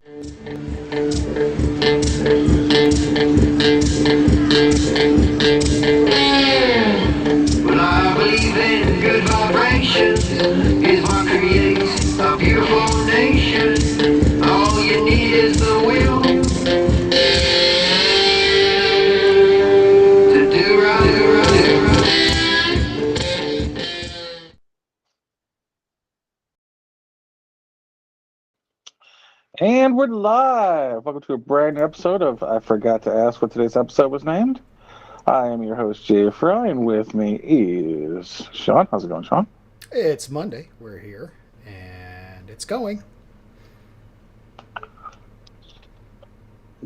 Well, I believe in good vibrations is what creates a beautiful nation. All you need is the will to do right, do right, do right. And we're live. Welcome to a brand new episode of I Forgot to Ask What Today's Episode Was Named. I am your host, Jay Fry, and with me is Sean. How's it going, Sean? It's Monday. We're here, and it's going.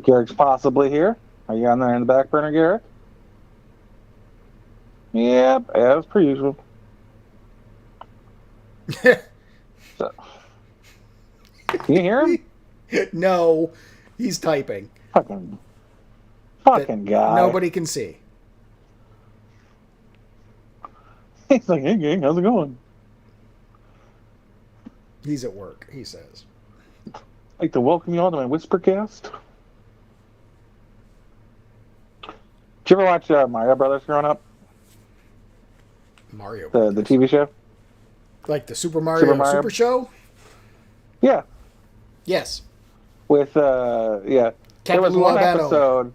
Garrick's possibly here. Are you on there in the back burner, Garrick? Yep, as per usual. So, can you hear him? No, he's typing. Fucking guy. Nobody can see. He's like, hey, gang, how's it going? He's at work, he says. I'd like to welcome you all to my Whispercast. Did you ever watch Mario Brothers growing up? Mario The Brothers. TV show? Like the Super Mario Super Show? Yeah. Yes. With, there was one episode.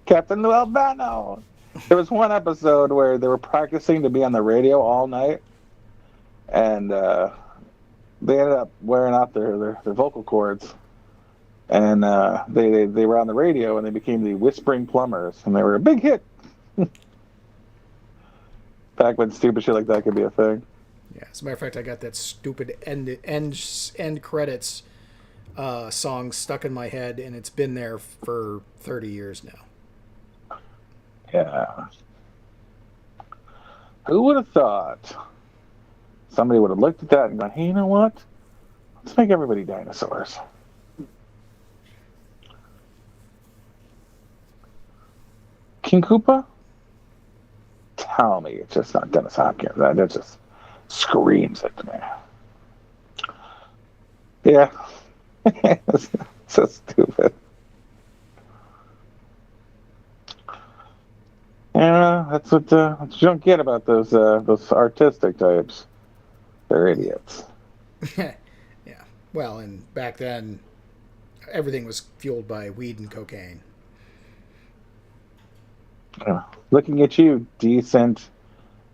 Captain Lou Albano. There was one episode where they were practicing to be on the radio all night, and they ended up wearing out their vocal cords, and they were on the radio, and they became the Whispering Plumbers, and they were a big hit. Back when stupid shit like that could be a thing. Yeah, as a matter of fact, I got that stupid end credits song stuck in my head, and it's been there for 30 years now. Yeah. Who would have thought somebody would have looked at that and gone, hey, you know what? Let's make everybody dinosaurs. King Koopa? Tell me it's just not Dennis Hopkins. That just screams it to me. Yeah. It's so stupid. Yeah, that's what you don't get about those artistic types. They're idiots. Yeah. Well, and back then, everything was fueled by weed and cocaine. Looking at you, decent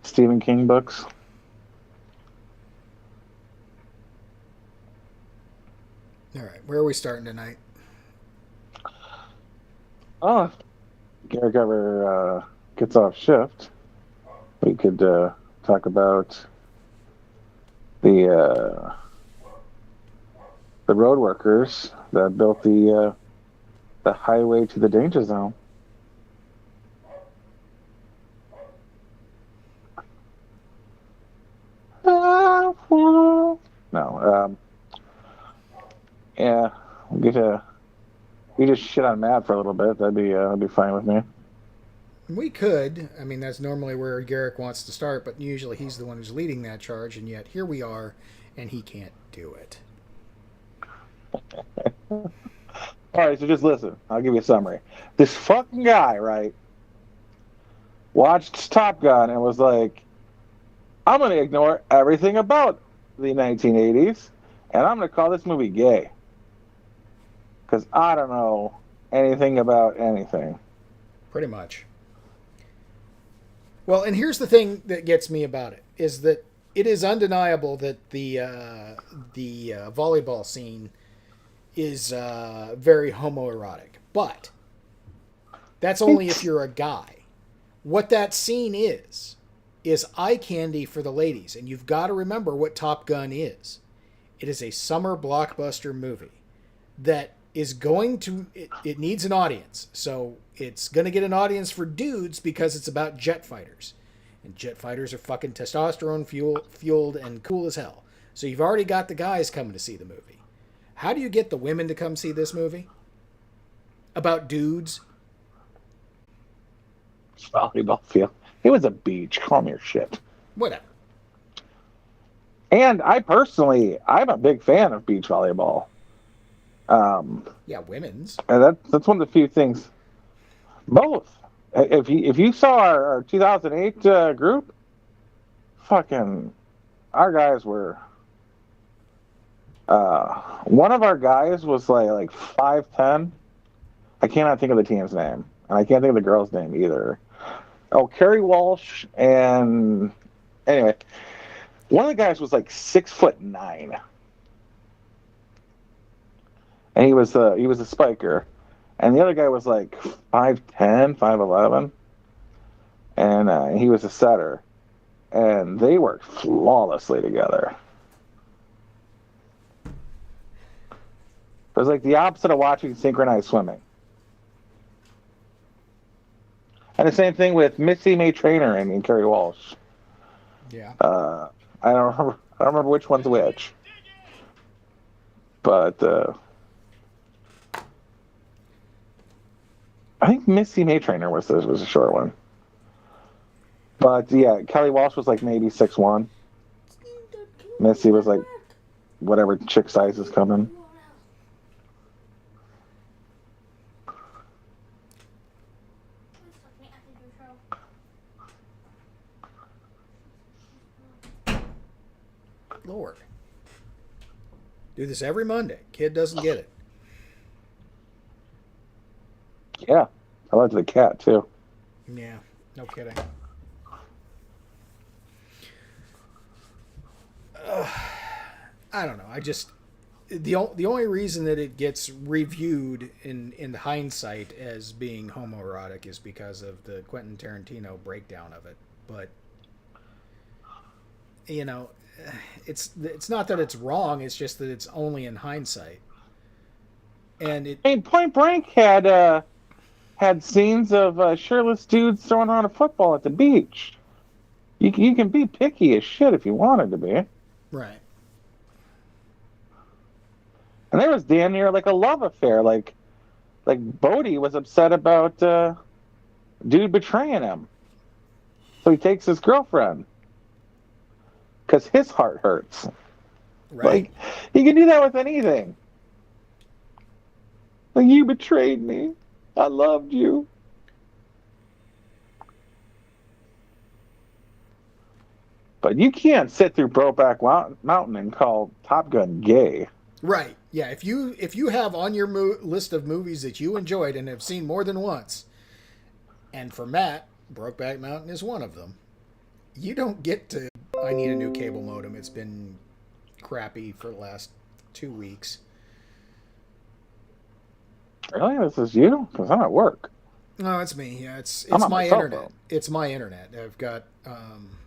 Stephen King books. All right, where are we starting tonight? Oh, if Garrick ever gets off shift, we could talk about the road workers that built the highway to the danger zone. No, yeah, we just shit on Matt for a little bit. That'd be fine with me. We could. I mean, that's normally where Garrick wants to start, but usually he's the one who's leading that charge, and yet here we are, and he can't do it. All right, so just listen. I'll give you a summary. This fucking guy, right, watched Top Gun and was like, I'm going to ignore everything about the 1980s, and I'm going to call this movie gay. Because I don't know anything about anything. Pretty much. Well, and here's the thing that gets me about it, is that it is undeniable that the volleyball scene is very homoerotic. But that's only if you're a guy. What that scene is eye candy for the ladies. And you've got to remember what Top Gun is. It is a summer blockbuster movie that is going to... It needs an audience. So it's going to get an audience for dudes because it's about jet fighters. And jet fighters are fucking testosterone fueled and cool as hell. So you've already got the guys coming to see the movie. How do you get the women to come see this movie? About dudes? Volleyball field. It was a beach. Calm your shit. Whatever. And I'm a big fan of beach volleyball. Yeah, women's. And that's one of the few things. Both. If you saw our 2008 group, fucking our guys were. One of our guys was like 5'10". I cannot think of the team's name, and I can't think of the girl's name either. Oh, Kerry Walsh, and anyway, one of the guys was like 6'9", and he was a spiker, and the other guy was like 5'10", 5'11", and he was a setter, and they worked flawlessly together. It was like the opposite of watching synchronized swimming. And the same thing with Missy May Trainer and Kerry Walsh. Yeah. I don't remember which one's which, but I think Missy May Trainer was a short one. But yeah, Kelly Walsh was like maybe 6'1". Missy was like whatever chick size is coming. Lord. Do this every Monday. Kid doesn't get it. Yeah. I liked the cat too. Yeah, no kidding. I don't know. I just the only reason that it gets reviewed in hindsight as being homoerotic is because of the Quentin Tarantino breakdown of it. But you know, it's not that it's wrong. It's just that it's only in hindsight. And it. I mean, Point Blank had scenes of shirtless dudes throwing around a football at the beach. You can be picky as shit if you wanted to be. Right. And there was damn near like a love affair. Like Bodie was upset about dude betraying him. So he takes his girlfriend. Because his heart hurts. Right. Like, you can do that with anything. Like, you betrayed me. I loved you. But you can't sit through Brokeback Mountain and call Top Gun gay. Right. Yeah. If you have on your list of movies that you enjoyed and have seen more than once, and for Matt, Brokeback Mountain is one of them, you don't get to. I need a new cable modem. It's been crappy for the last 2 weeks. Really? This is you? Because I'm at work. No, it's me. Yeah, it's I'm on my my cell internet. phone. It's my internet. I've got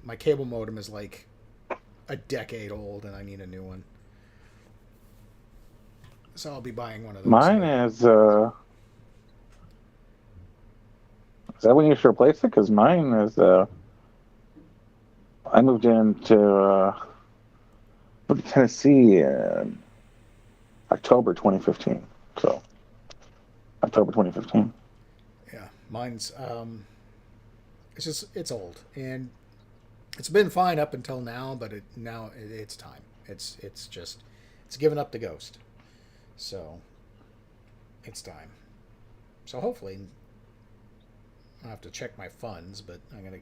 my cable modem is like a decade old, and I need a new one. So I'll be buying one of those. Mine is. Is that when you should replace it? Because mine is. I moved into Tennessee in October 2015. So October 2015. Yeah, mine's it's old, and it's been fine up until now, but it's time. It's given up the ghost. So it's time. So hopefully I'll have to check my funds, but I'm gonna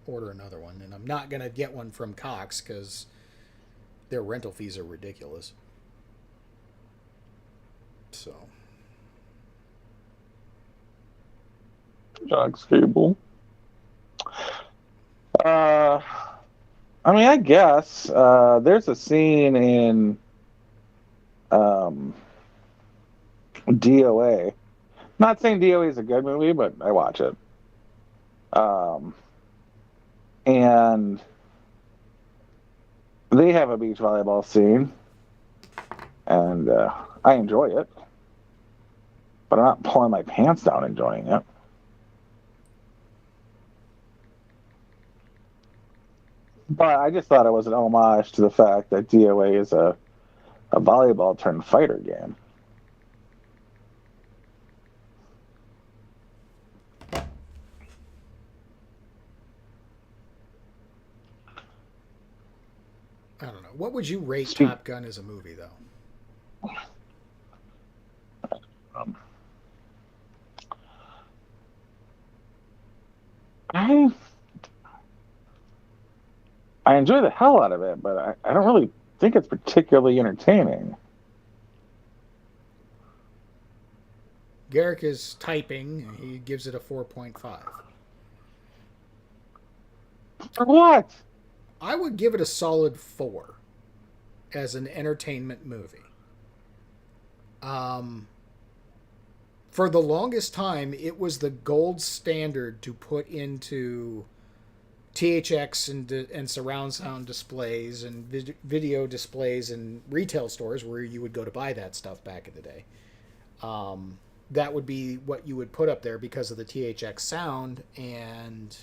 order another one, and I'm not gonna get one from Cox because their rental fees are ridiculous. So Cox cable. I mean, I guess there's a scene in DOA. Not saying DOA is a good movie, but I watch it. And they have a beach volleyball scene, and I enjoy it, but I'm not pulling my pants down enjoying it. But I just thought it was an homage to the fact that DOA is a volleyball turned fighter game. I don't know. What would you rate Top Gun as a movie, though? I enjoy the hell out of it, but I don't really think it's particularly entertaining. Garrick is typing. He gives it a 4.5. For what? I would give it a solid 4 as an entertainment movie. For the longest time, it was the gold standard to put into THX and surround sound displays and video displays in retail stores where you would go to buy that stuff back in the day. That would be what you would put up there because of the THX sound, and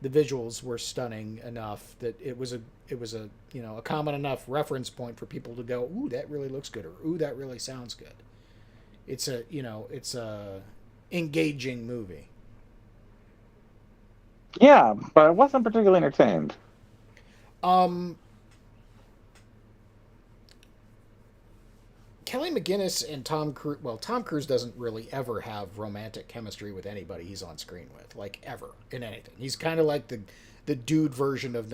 the visuals were stunning enough that it was a a common enough reference point for people to go, ooh, that really looks good, or ooh, that really sounds good. It's a engaging movie. Yeah, but I wasn't particularly entertained. Kelly McGinnis and Tom Cruise. Well, Tom Cruise doesn't really ever have romantic chemistry with anybody he's on screen with, like ever in anything. He's kind of like the dude version of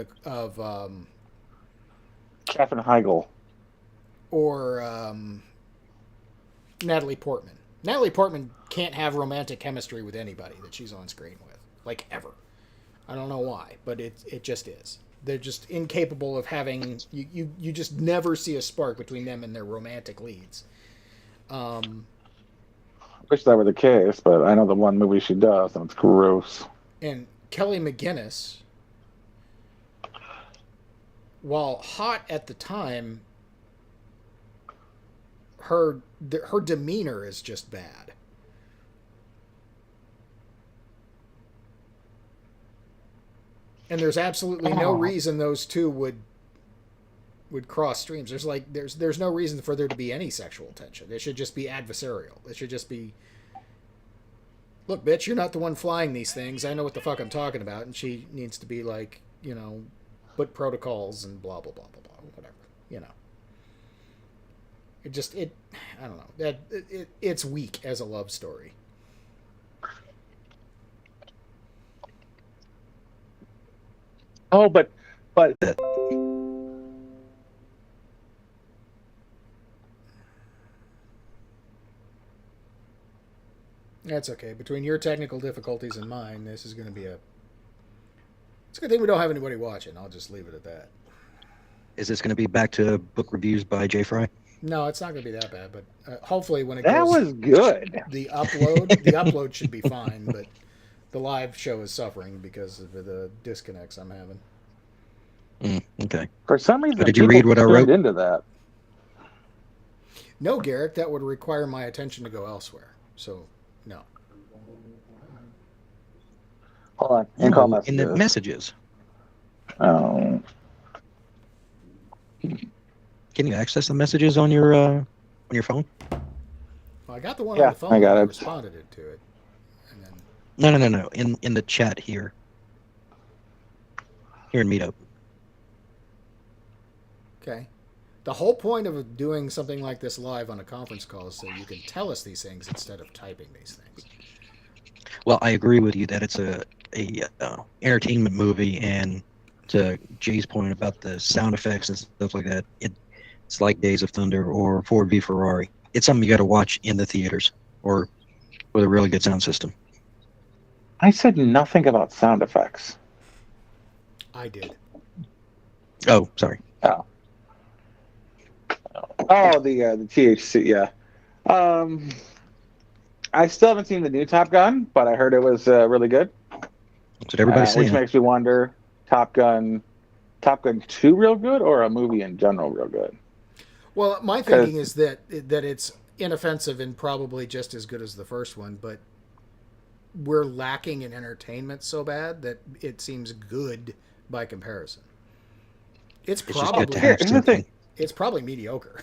Katherine Heigl or Natalie Portman. Natalie Portman can't have romantic chemistry with anybody that she's on screen with, like ever. I don't know why, but it just is. They're just incapable of having. You just never see a spark between them and their romantic leads. I wish that were the case, but I know the one movie she does, and it's gross. And Kelly McGinnis, while hot at the time, her demeanor is just bad. And there's absolutely no reason those two would cross streams. There's no reason for there to be any sexual tension. It should just be adversarial. It should just be, look, bitch, you're not the one flying these things. I know what the fuck I'm talking about. And she needs to be like, put protocols and blah, blah, blah, blah, blah, whatever, I don't know. It's weak as a love story. Oh, but that's okay. Between your technical difficulties and mine, this is going to be it's a good thing we don't have anybody watching. I'll just leave it at that. Is this going to be back to book reviews by Jay Fry? No, it's not going to be that bad, but hopefully when it that goes... That was good. The upload should be fine, but the live show is suffering because of the disconnects I'm having. Okay. For some reason, did you read what I wrote into that? No, Garrick, that would require my attention to go elsewhere. So, no. Hold on. Call messages. In the messages. Oh. Can you access the messages on your phone? Well, I got the one on the phone. I got it. I responded to it. And then... No. In the chat here. Here in Meetup. Okay. The whole point of doing something like this live on a conference call is so you can tell us these things instead of typing these things. Well, I agree with you that it's a entertainment movie, and to Jay's point about the sound effects and stuff like that, it's like Days of Thunder or Ford v Ferrari. It's something you got to watch in the theaters or with a really good sound system. I said nothing about sound effects. I did. Oh, sorry. Oh, the THC, yeah. I still haven't seen the new Top Gun, but I heard it was really good. That's what everybody's saying. Which makes me wonder, Top Gun 2 real good, or a movie in general real good? Well, my thinking is that it's inoffensive and probably just as good as the first one, but we're lacking in entertainment so bad that it seems good by comparison. It's probably mediocre,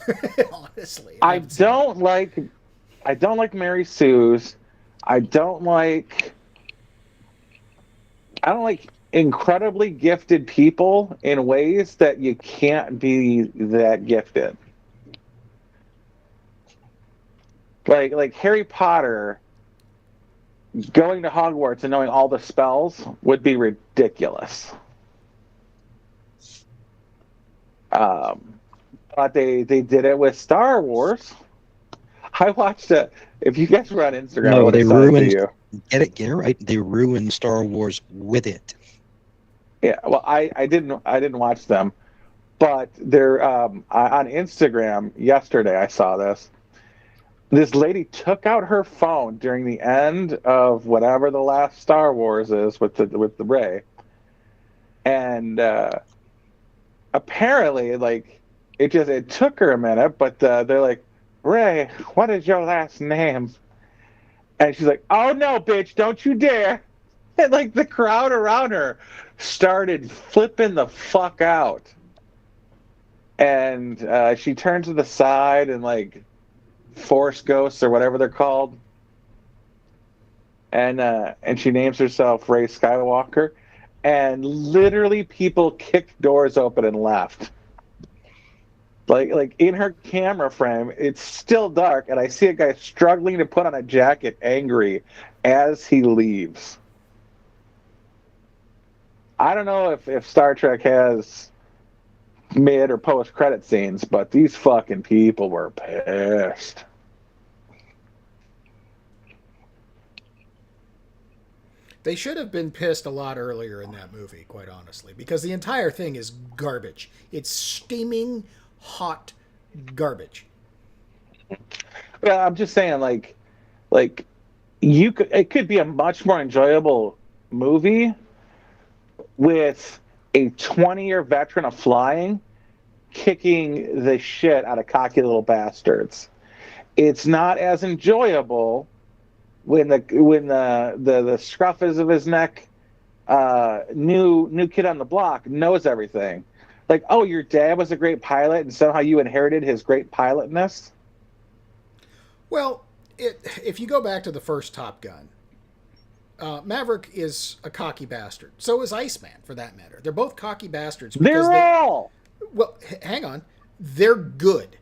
honestly. I don't like Mary Sue's. I don't like incredibly gifted people in ways that you can't be that gifted. Like Harry Potter going to Hogwarts and knowing all the spells would be ridiculous. But they did it with Star Wars. I watched it. If you guys were on Instagram, I No, would they have sent it to ruined. you. Get it right. They ruined Star Wars with it. Yeah, well, I didn't watch them, but they're on Instagram yesterday. I saw this. This lady took out her phone during the end of whatever the last Star Wars is with the Rey, and apparently, like it took her a minute, but they're like, Rey, what is your last name? And she's like, oh no, bitch, don't you dare! And like the crowd around her started flipping the fuck out. And she turns to the side and like force ghosts or whatever they're called. And she names herself Rey Skywalker. And literally people kicked doors open and left. Like in her camera frame, it's still dark, and I see a guy struggling to put on a jacket, angry, as he leaves. I don't know if Star Trek has mid or post credit scenes, but these fucking people were pissed. They should have been pissed a lot earlier in that movie, quite honestly, because the entire thing is garbage. It's steaming hot garbage. Well, I'm just saying, like it could be a much more enjoyable movie with a 20-year veteran of flying kicking the shit out of cocky little bastards. It's not as enjoyable when the scruff is of his neck, new kid on the block knows everything. Like, oh, your dad was a great pilot, and somehow you inherited his great pilotness. Well, if you go back to the first Top Gun, Maverick is a cocky bastard. So is Iceman, for that matter. They're both cocky bastards. They're all. Well, hang on. They're good.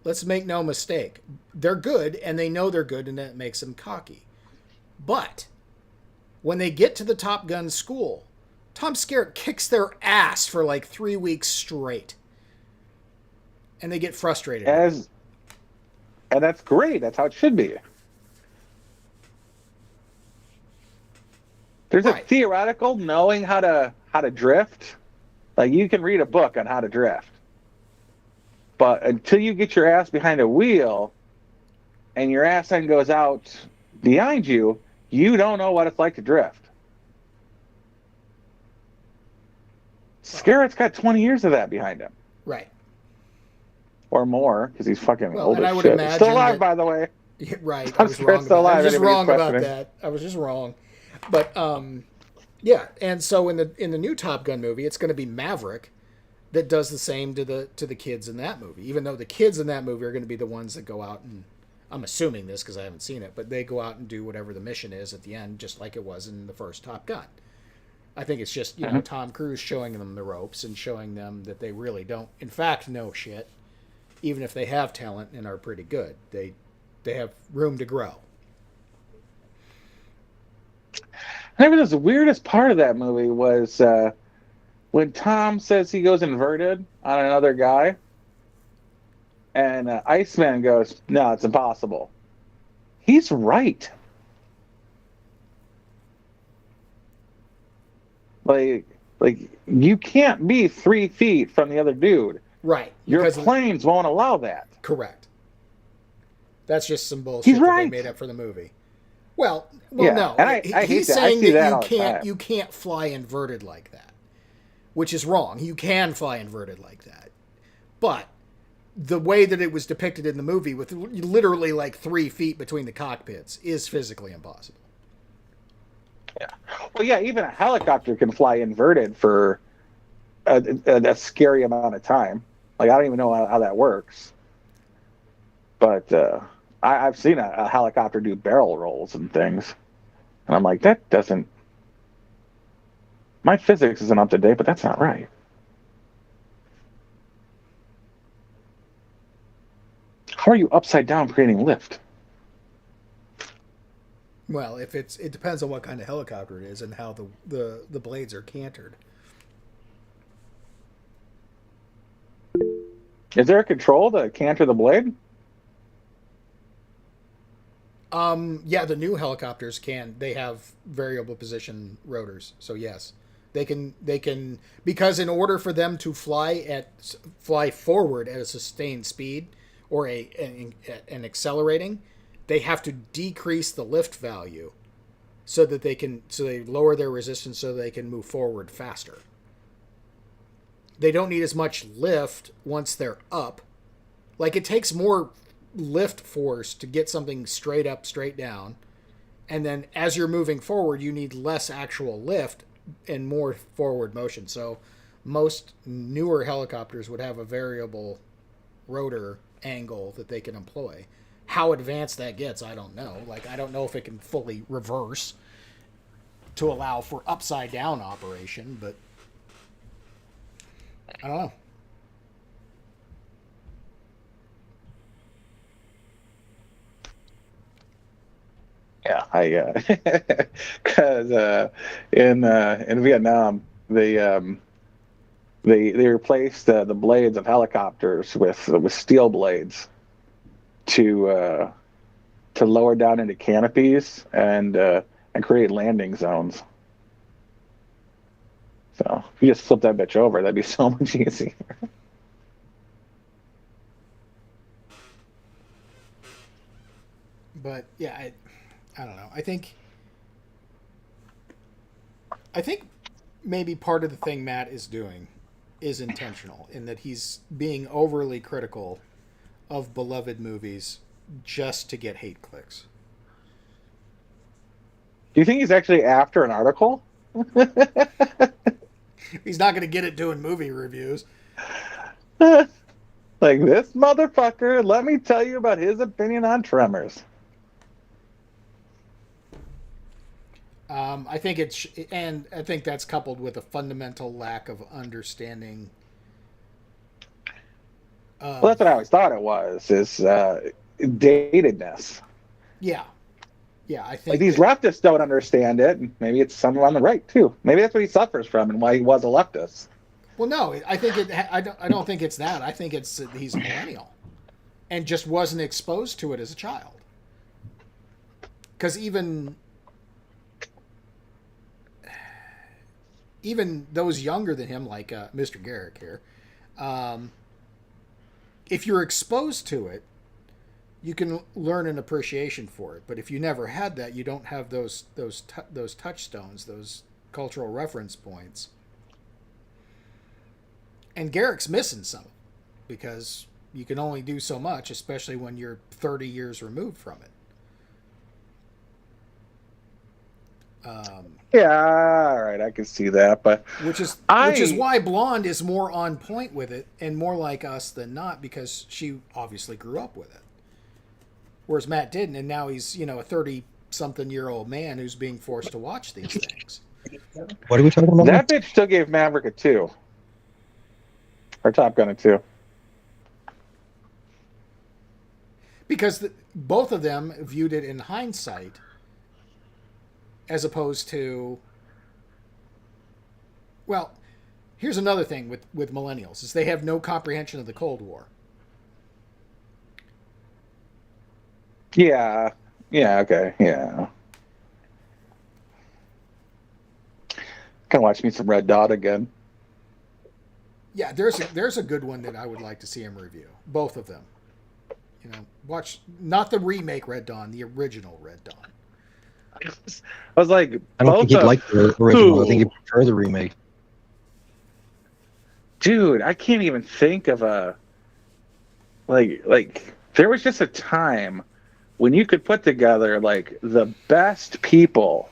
Let's make no mistake. They're good, and they know they're good, and that makes them cocky. But when they get to the Top Gun school, Tom Skerritt kicks their ass for like 3 weeks straight. And they get frustrated. And that's great. That's how it should be. There's a theoretical knowing how to drift. Like, you can read a book on how to drift. But until you get your ass behind a wheel and your ass end goes out behind you, you don't know what it's like to drift. Skerritt's got 20 years of that behind him. Right. Or more, because he's fucking old and as I would shit. imagine Still alive, by the way. Yeah, right. I was wrong about that. I was just wrong. But yeah, and so in the new Top Gun movie, it's going to be Maverick that does the same to the kids in that movie. Even though the kids in that movie are going to be the ones that go out and, I'm assuming this because I haven't seen it, but they go out and do whatever the mission is at the end, just like it was in the first Top Gun. I think it's just, know, Tom Cruise showing them the ropes and showing them that they really don't, in fact, know shit. Even if they have talent and are pretty good, they have room to grow. I mean, the weirdest part of that movie was when Tom says he goes inverted on another guy, and Iceman goes, "No, it's impossible." He's right. Like you can't be 3 feet from the other dude. Right. Your planes won't allow that. Correct. That's just some bullshit He's right. That they made up for the movie. Well, yeah. no. And He's saying that you can't fly inverted like that, which is wrong. You can fly inverted like that, but the way that it was depicted in the movie, with literally like 3 feet between the cockpits, is physically impossible. Yeah. Well, yeah. Even a helicopter can fly inverted for a scary amount of time. Like, I don't even know how that works. But I've seen a helicopter do barrel rolls and things. And I'm like, that doesn't... My physics isn't up to date, but that's not right. How are you upside down creating lift? Well, it depends on what kind of helicopter it is and how the blades are cantered. Is there a control to canter the blade? Yeah, the new helicopters can. They have variable position rotors, so yes, they can. They can because in order for them to fly forward at a sustained speed or an accelerating, they have to decrease the lift value so that they lower their resistance so they can move forward faster. They don't need as much lift once they're up. Like it takes more lift force to get something straight up, straight down. And then as you're moving forward, you need less actual lift and more forward motion. So most newer helicopters would have a variable rotor angle that they can employ. How advanced that gets, I don't know. Like I don't know if it can fully reverse to allow for upside down operation, but I don't know. Yeah, because in Vietnam they replaced the blades of helicopters with steel blades to lower down into canopies and create landing zones. So if you just flip that bitch over, that'd be so much easier. But yeah, I don't know. I think maybe part of the thing Matt is doing is intentional in that he's being overly critical of beloved movies just to get hate clicks. Do you think he's actually after an article? He's not going to get it doing movie reviews. Like this motherfucker, let me tell you about his opinion on Tremors. I think I think that's coupled with a fundamental lack of understanding. Well, that's what I always thought it was, is datedness. Yeah. Yeah, I think like these leftists don't understand it, and maybe it's some on the right too. Maybe that's what he suffers from and why he was a leftist. Well, no, I think I don't think it's that. I think it's that he's a millennial, and just wasn't exposed to it as a child. Because even those younger than him, like Mr. Garrick here, if you're exposed to it, you can learn an appreciation for it. But if you never had that, you don't have those touchstones, those cultural reference points. And Garrick's missing some because you can only do so much, especially when you're 30 years removed from it. Yeah, all right, I can see that, but which is why Blonde is more on point with it and more like us than not, because she obviously grew up with it, whereas Matt didn't, and now he's a 30-something-year-old man who's being forced to watch these things. What are we talking about? That bitch still gave Maverick a 2, or Top Gun a 2, because both of them viewed it in hindsight. As opposed to, well, here's another thing with millennials is they have no comprehension of the Cold War. Yeah, okay, yeah. Can watch me some Red Dot again. Yeah, there's a good one that I would like to see him review. Both of them. Watch not the remake Red Dawn, the original Red Dawn. I was like, I don't think he'd like the original. I think he'd prefer the remake. Dude, I can't even think of a like. There was just a time when you could put together like the best people,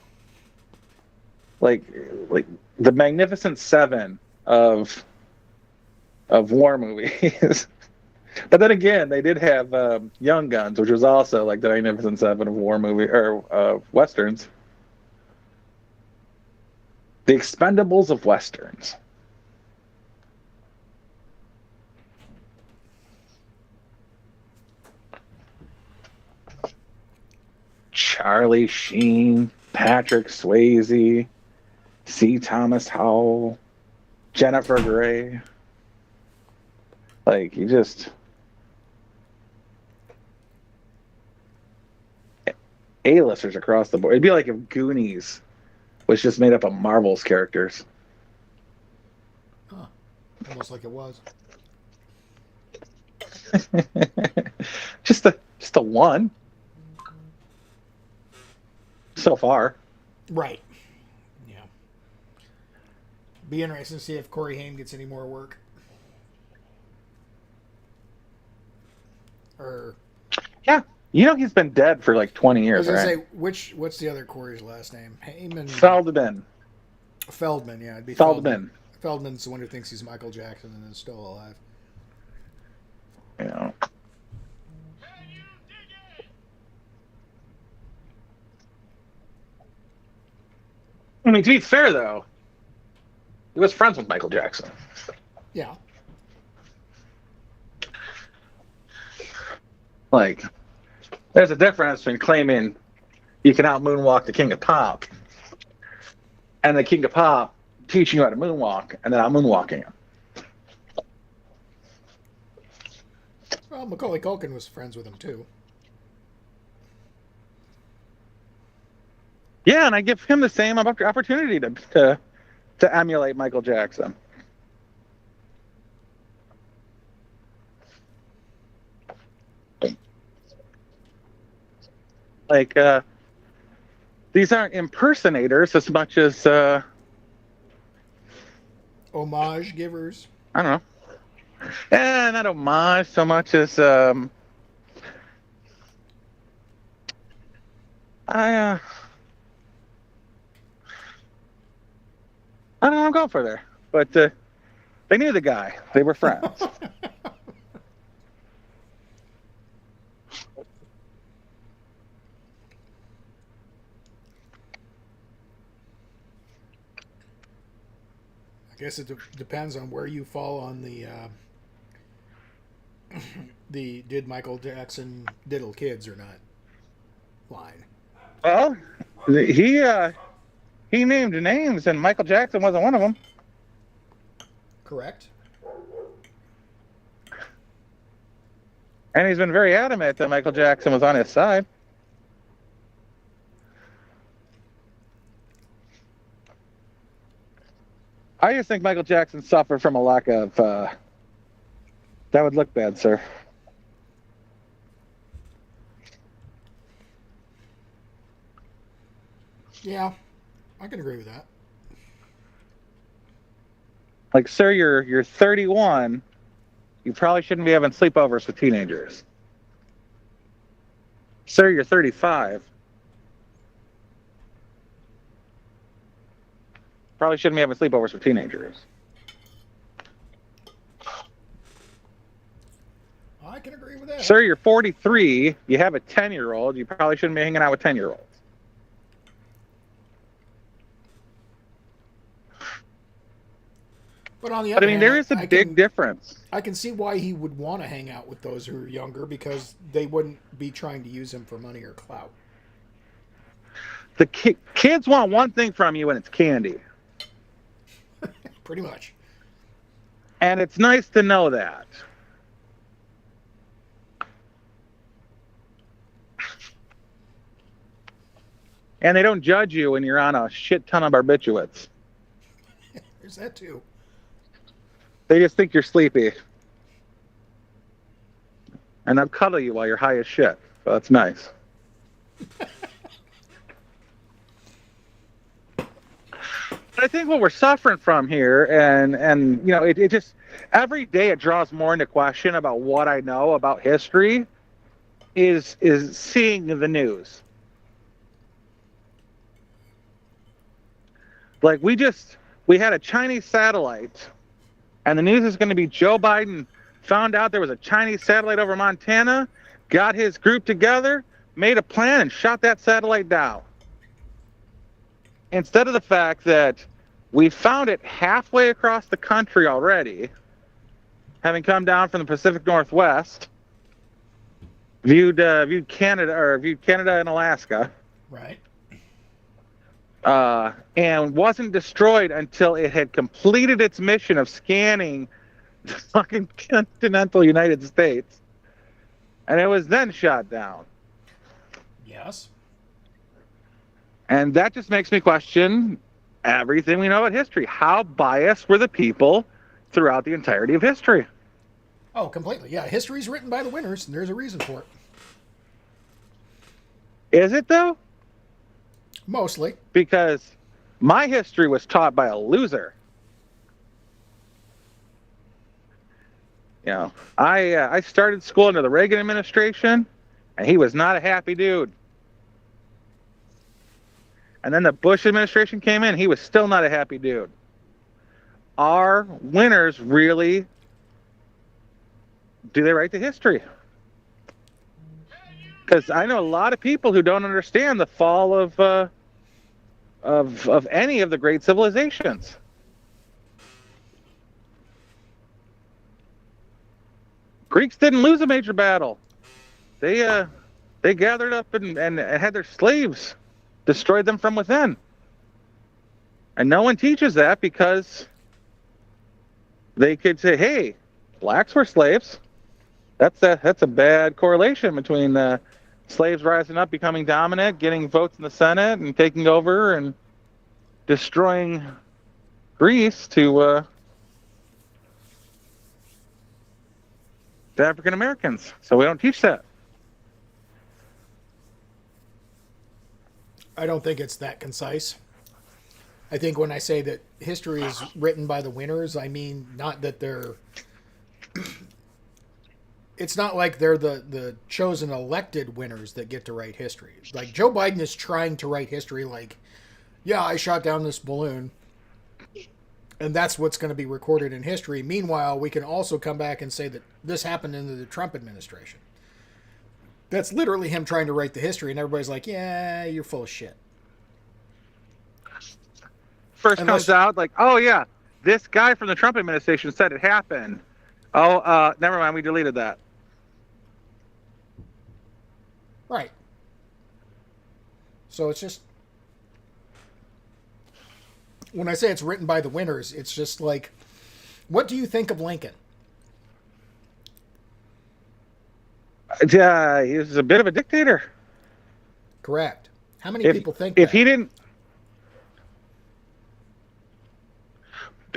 like the Magnificent Seven of war movies. But then again, they did have Young Guns, which was also like the Magnificent Seven of war movie or westerns. The Expendables of westerns. Charlie Sheen, Patrick Swayze, C. Thomas Howell, Jennifer Grey. Like, you just... A-listers across the board. It'd be like if Goonies was just made up of Marvel's characters. Huh. Almost like it was. just the one. So far. Right. Yeah. Be interesting to see if Corey Haim gets any more work. Or... Yeah. You know he's been dead for like 20 years, I was right? gonna say, what's the other Corey's last name? Heyman. Feldman. Feldman, yeah. It'd be Feldman. Feldman's the one who thinks he's Michael Jackson and is still alive. You know. I mean, to be fair, though, he was friends with Michael Jackson. Yeah. Like, there's a difference between claiming you can out moonwalk the King of Pop and the King of Pop teaching you how to moonwalk and then out moonwalking him. Well, Macaulay Culkin was friends with him, too. Yeah, and I give him the same opportunity to emulate Michael Jackson. Like, these aren't impersonators as much as Homage givers. I don't know. Not homage so much as I don't know what I'm going for there. But they knew the guy. They were friends. I guess it depends on where you fall on the did Michael Jackson diddle kids or not line. Well, he named names, and Michael Jackson wasn't one of them. Correct. And he's been very adamant that Michael Jackson was on his side. I just think Michael Jackson suffered from a lack of... that would look bad, sir. Yeah, I can agree with that. Like, sir, you're 31. You probably shouldn't be having sleepovers with teenagers. Sir, you're 35. Probably shouldn't be having sleepovers with teenagers. I can agree with that. Sir, you're 43. You have a 10-year-old. You probably shouldn't be hanging out with 10-year-olds. But on the But other I mean, hand, there is a big difference. I can see why he would want to hang out with those who are younger, because they wouldn't be trying to use him for money or clout. The kids want one thing from you, and it's candy. Pretty much. And it's nice to know that. And they don't judge you when you're on a shit ton of barbiturates. There's that too. They just think you're sleepy. And they'll cuddle you while you're high as shit. So that's nice. But I think what we're suffering from here, and you know, it just, every day it draws more into question about what I know about history, is seeing the news. Like, we had a Chinese satellite, and the news is going to be Joe Biden found out there was a Chinese satellite over Montana, got his group together, made a plan, and shot that satellite down. Instead of the fact that we found it halfway across the country already, having come down from the Pacific Northwest, viewed Canada and Alaska, Right. And wasn't destroyed until it had completed its mission of scanning fucking continental United States, and it was then shot down. Yes. And that just makes me question everything we know about history. How biased were the people throughout the entirety of history? Oh, completely. Yeah, history's written by the winners, and there's a reason for it. Is it though? Mostly. Because my history was taught by a loser. You know, I started school under the Reagan administration, and he was not a happy dude. And then the Bush administration came in, he was still not a happy dude. Are winners really, do they write the history? Because I know a lot of people who don't understand the fall of any of the great civilizations. Greeks didn't lose a major battle. They gathered up and had their slaves destroyed them from within. And no one teaches that because they could say, hey, blacks were slaves. That's a bad correlation between slaves rising up, becoming dominant, getting votes in the Senate, and taking over and destroying Greece to African Americans. So we don't teach that. I don't think it's that concise. I think when I say that history is written by the winners, I mean not that they're... It's not like they're the chosen elected winners that get to write history. Like, Joe Biden is trying to write history like, yeah, I shot down this balloon, and that's what's going to be recorded in history. Meanwhile, we can also come back and say that this happened in the Trump administration. That's literally him trying to write the history, and everybody's like, yeah, you're full of shit. First comes out like, oh yeah, this guy from the Trump administration said it happened. Oh, never mind, we deleted that. Right. So it's just, when I say it's written by the winners, it's just like, what do you think of Lincoln? Yeah, he was a bit of a dictator. Correct. How many people think if that? he didn't?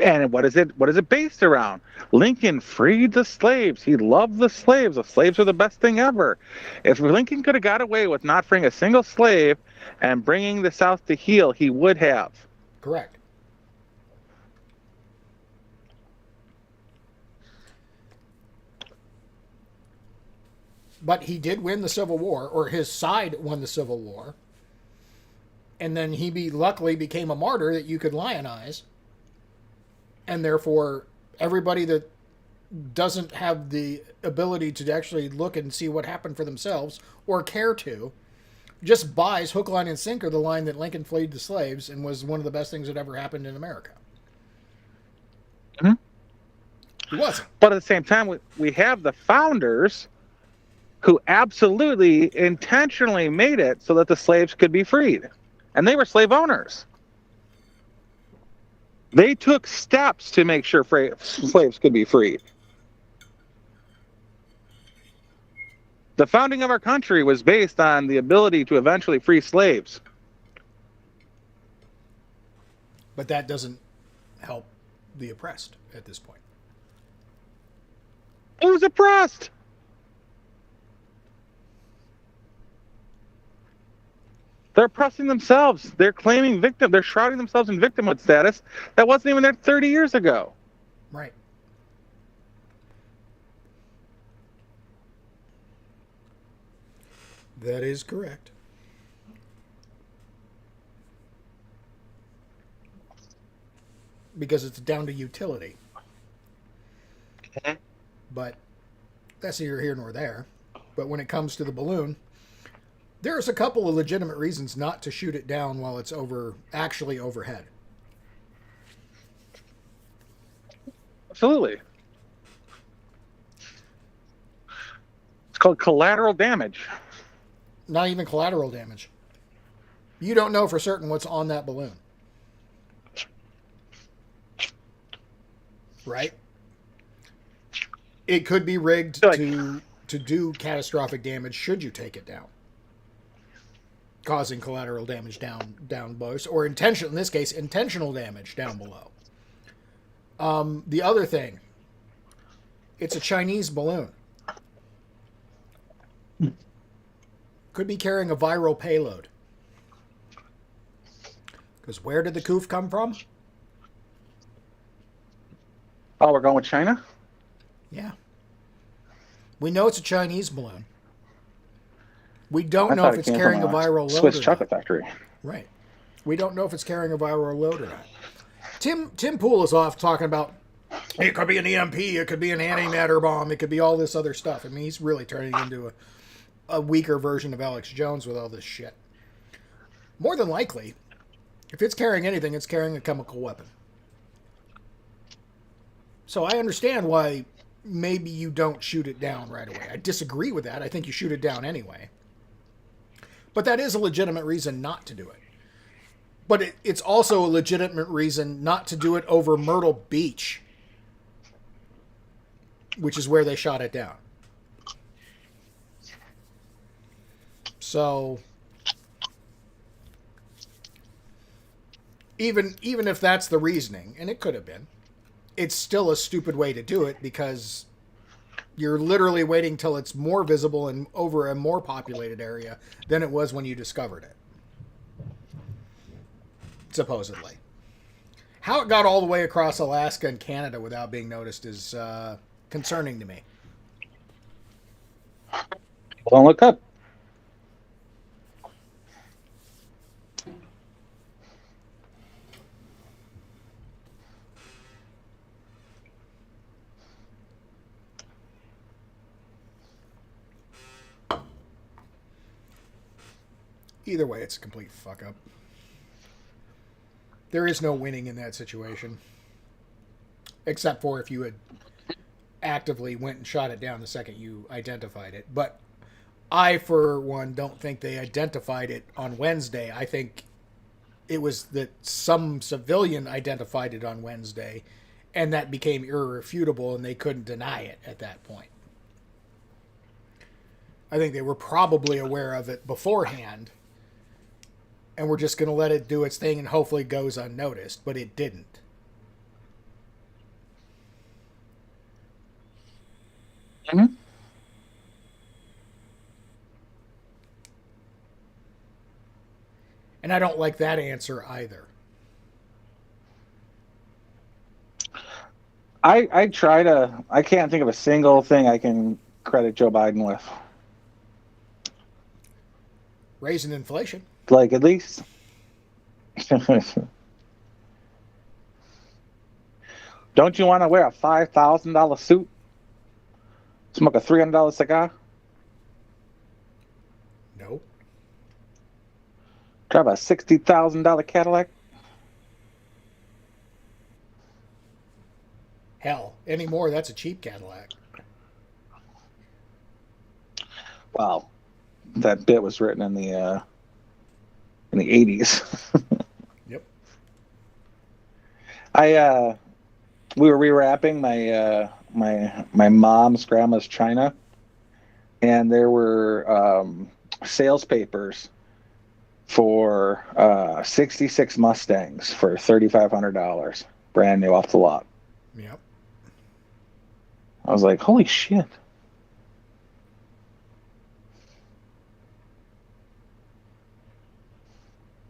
And what is it based around? Lincoln freed the slaves. He loved the slaves. The slaves were the best thing ever. If Lincoln could have got away with not freeing a single slave and bringing the South to heel, he would have. Correct. But he did win the Civil War, or his side won the Civil War. And then he luckily became a martyr that you could lionize. And therefore, everybody that doesn't have the ability to actually look and see what happened for themselves, or care to, just buys hook, line, and sinker the line that Lincoln freed the slaves and was one of the best things that ever happened in America. Mm-hmm. He wasn't. But at the same time, we have the founders who absolutely intentionally made it so that the slaves could be freed. And they were slave owners. They took steps to make sure slaves could be freed. The founding of our country was based on the ability to eventually free slaves. But that doesn't help the oppressed at this point. Who's oppressed? They're oppressing themselves. They're claiming victim. They're shrouding themselves in victimhood status that wasn't even there 30 years ago. Right. That is correct. Because it's down to utility. Okay. But that's neither here nor there. But when it comes to the balloon, there's a couple of legitimate reasons not to shoot it down while it's actually overhead. Absolutely. It's called collateral damage. Not even collateral damage. You don't know for certain what's on that balloon. Right? It could be rigged like, to do catastrophic damage should you take it down, causing collateral damage down below, or intentional. In this case, intentional damage down below. The other thing, it's a Chinese balloon. Could be carrying a viral payload. Because where did the coof come from? Oh, we're going with China? Yeah. We know it's a Chinese balloon. We don't know if it's carrying a viral load Swiss or chocolate not. factory. Right. We don't know if it's carrying a viral load or not. Tim Pool is off talking about it could be an EMP, it could be an antimatter bomb, it could be all this other stuff. I mean, he's really turning into a weaker version of Alex Jones with all this shit. More than likely, if it's carrying anything, it's carrying a chemical weapon. So I understand why maybe you don't shoot it down right away. I disagree with that. I think you shoot it down anyway. But that is a legitimate reason not to do it. But it's also a legitimate reason not to do it over Myrtle Beach, which is where they shot it down. So even if that's the reasoning, and it could have been, it's still a stupid way to do it because you're literally waiting till it's more visible and over a more populated area than it was when you discovered it. Supposedly. How it got all the way across Alaska and Canada without being noticed is concerning to me. Don't look up. Either way, it's a complete fuck up. There is no winning in that situation. Except for if you had actively went and shot it down the second you identified it. But I, for one, don't think they identified it on Wednesday. I think it was that some civilian identified it on Wednesday, and that became irrefutable, and they couldn't deny it at that point. I think they were probably aware of it beforehand, and we're just going to let it do its thing and hopefully it goes unnoticed, but it didn't. Mm-hmm. And I don't like that answer either. I can't think of a single thing I can credit Joe Biden with. Raising inflation. Like, at least. Don't you want to wear a $5,000 suit? Smoke a $300 cigar? No. Drive a $60,000 Cadillac? Hell, anymore, that's a cheap Cadillac. Wow. That bit was written in the 80s. Yep. We were rewrapping my mom's grandma's china, and there were sales papers for 66 Mustangs for $3,500, brand new off the lot. Yep. I was like, holy shit.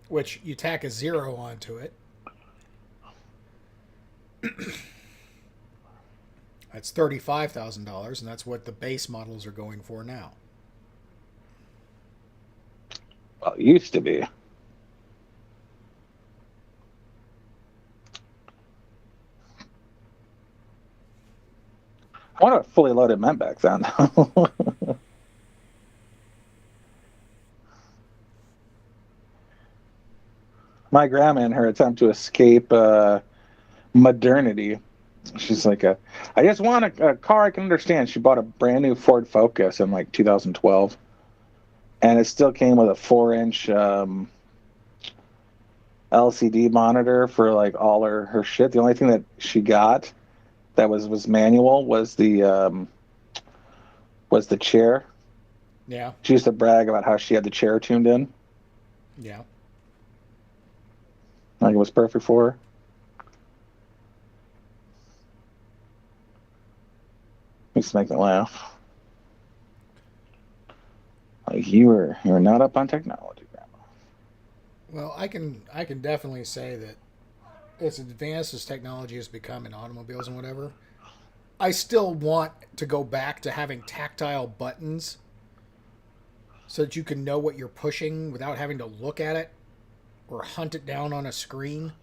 Which you tack a zero onto it. That's $35,000, and that's what the base models are going for now. Well, it used to be. I wonder what fully loaded meant back then. My grandma, in her attempt to escape modernity, she's like, I just want a car I can understand. She bought a brand new Ford Focus in like 2012, and it still came with a 4-inch LCD monitor for like all her shit. The only thing that she got that was manual was the chair. Yeah. She used to brag about how she had the chair tuned in. Yeah. Like it was perfect for her. Used to make me laugh. Like you're not up on technology, Grandma. Well, I can definitely say that as advanced as technology has become in automobiles and whatever, I still want to go back to having tactile buttons so that you can know what you're pushing without having to look at it or hunt it down on a screen.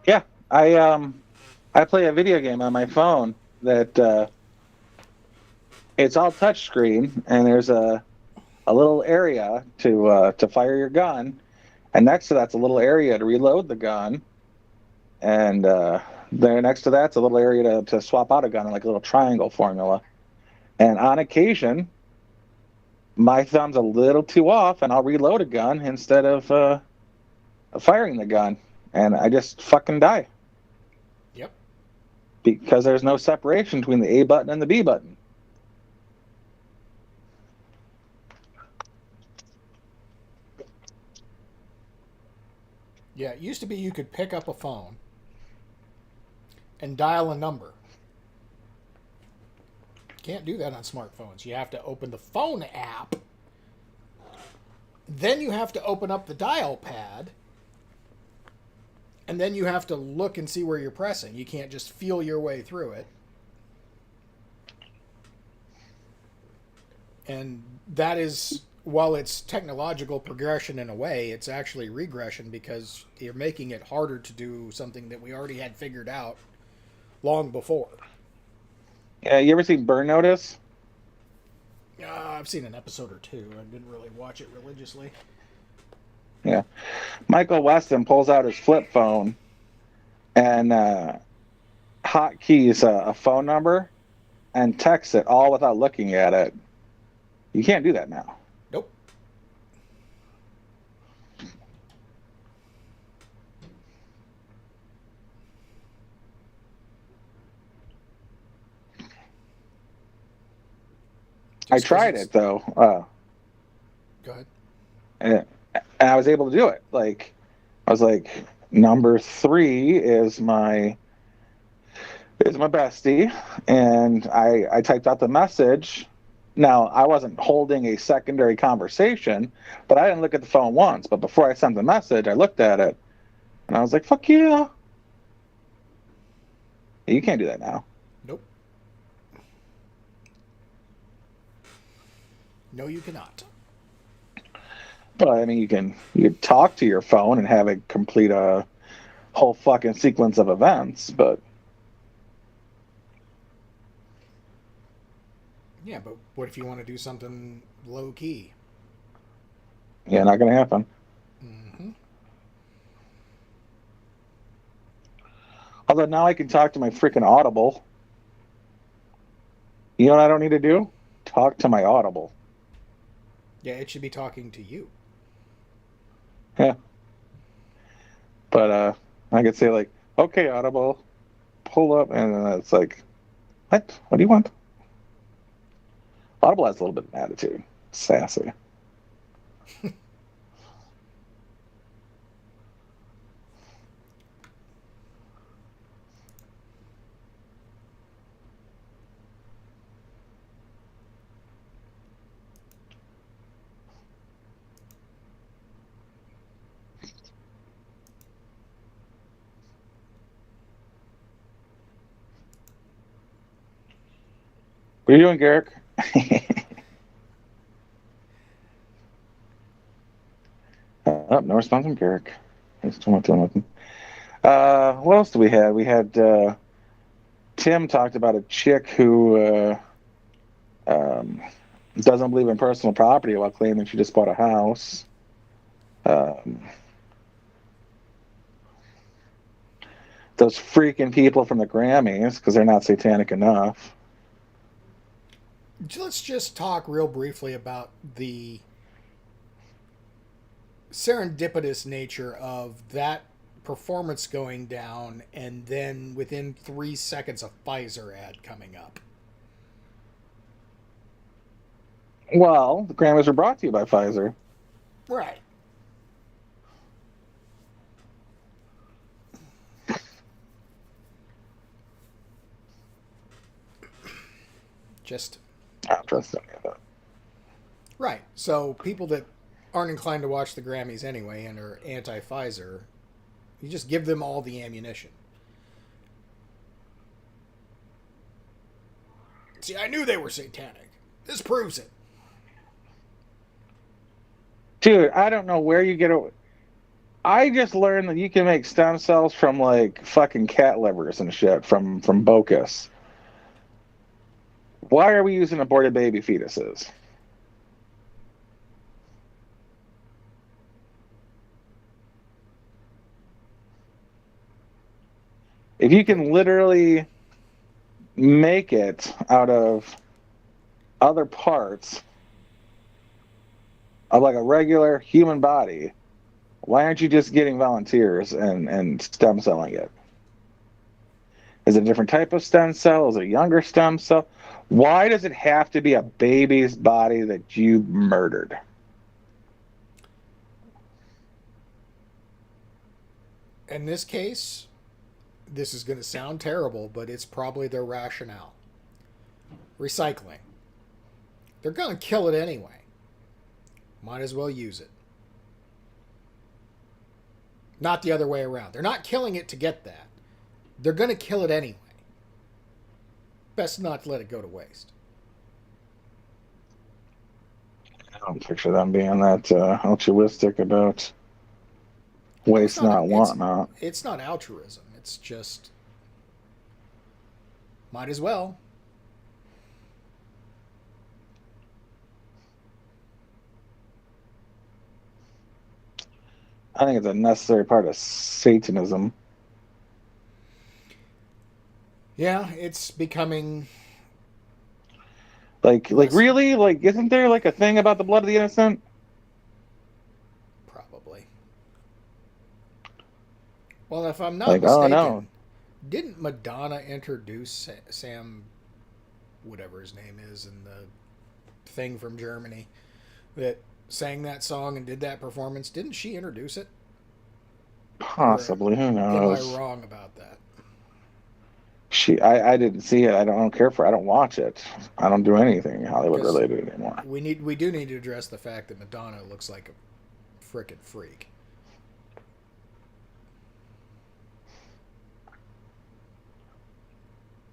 Yeah, I play a video game on my phone that it's all touchscreen, and there's a little area to fire your gun, and next to that's a little area to reload the gun, and there next to that's a little area to swap out a gun, like a little triangle formula. And on occasion, my thumb's a little too off, and I'll reload a gun instead of firing the gun, and I just fucking die. Yep. Because there's no separation between the A button and the B button. Yeah, it used to be you could pick up a phone and dial a number. Can't do that on smartphones. You have to open the phone app. Then you have to open up the dial pad. And then you have to look and see where you're pressing. You can't just feel your way through it. And that is, while it's technological progression in a way, it's actually regression because you're making it harder to do something that we already had figured out long before. Yeah, you ever seen Burn Notice? I've seen an episode or two. I didn't really watch it religiously. Yeah. Michael Weston pulls out his flip phone and hotkeys a phone number and texts it all without looking at it. You can't do that now. Nope. I tried it though. Go ahead. And I was able to do it. Like I was like, number 3 is my bestie, and I typed out the message. Now I wasn't holding a secondary conversation, but I didn't look at the phone once. But before I sent the message, I looked at it, and I was like, "Fuck yeah!" You can't do that now. Nope. No, you cannot. But I mean, you can talk to your phone and have it complete a whole fucking sequence of events, but Yeah, but what if you want to do something low key? yeah, not gonna happen. Mm-hmm. Although now I can talk to my freaking Audible. You know what I don't need to do? Talk to my Audible. Yeah, it should be talking to you. Yeah. But I could say like, okay, Audible, pull up, and then it's like, what? What do you want? Audible has a little bit of attitude. Sassy. What are you doing, Garrick? Oh, no response from Garrick. He's still not doing nothing. What else do we have? We had Tim talked about a chick who doesn't believe in personal property while claiming she just bought a house. Those freaking people from the Grammys, because they're not satanic enough. Let's just talk real briefly about the serendipitous nature of that performance going down, and then within 3 seconds a Pfizer ad coming up. Well, the Grammys were brought to you by Pfizer. Right. Just. I don't trust any of that. Right. So people that aren't inclined to watch the Grammys anyway and are anti-Pfizer, you just give them all the ammunition. See, I knew they were satanic. This proves it. Dude, I don't know where you get it. I just learned that you can make stem cells from like fucking cat livers and shit from Bocus. Why are we using aborted baby fetuses? If you can literally make it out of other parts of like a regular human body, why aren't you just getting volunteers and stem celling it? Is it a different type of stem cell? Is it a younger stem cell? Why does it have to be a baby's body that you murdered? In this case, this is going to sound terrible, but it's probably their rationale. Recycling. They're going to kill it anyway. Might as well use it. Not the other way around. They're not killing it to get that. They're going to kill it anyway. Best not to let it go to waste. I don't picture them being that altruistic about waste not, want not. It's not altruism. It's just, might as well. I think it's a necessary part of Satanism. Yeah, it's becoming like really? Like, isn't there like a thing about the blood of the innocent? Probably. Well, if I'm not like, mistaken, oh no, didn't Madonna introduce Sam, whatever his name is, in the thing from Germany that sang that song and did that performance? Didn't she introduce it? Possibly. Who knows? Am I wrong about that? I didn't see it. I don't care for it. I don't watch it. I don't do anything Hollywood related anymore. We do need to address the fact that Madonna looks like a frickin' freak.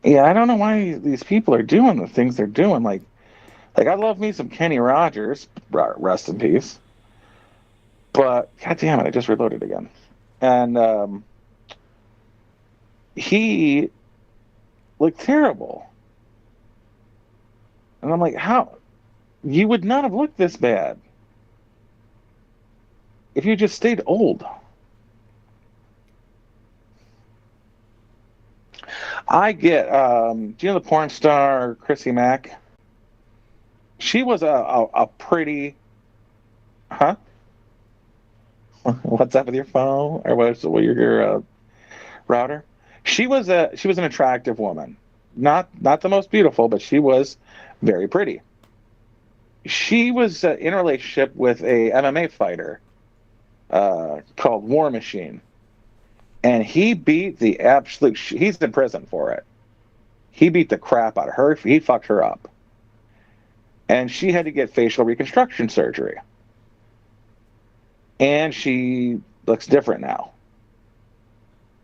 Yeah, I don't know why these people are doing the things they're doing. Like I love me some Kenny Rogers, rest in peace. But god damn it, I just reloaded again. And he looked terrible. And I'm like, how? You would not have looked this bad if you just stayed old. I get, do you know the porn star Chrissy Mack? She was a pretty, huh? What's up with your phone? Or what's your router? She was an attractive woman. Not the most beautiful, but she was very pretty. She was in a relationship with a MMA fighter called War Machine. And he beat the absolute... He's in prison for it. He beat the crap out of her. He fucked her up. And she had to get facial reconstruction surgery. And she looks different now.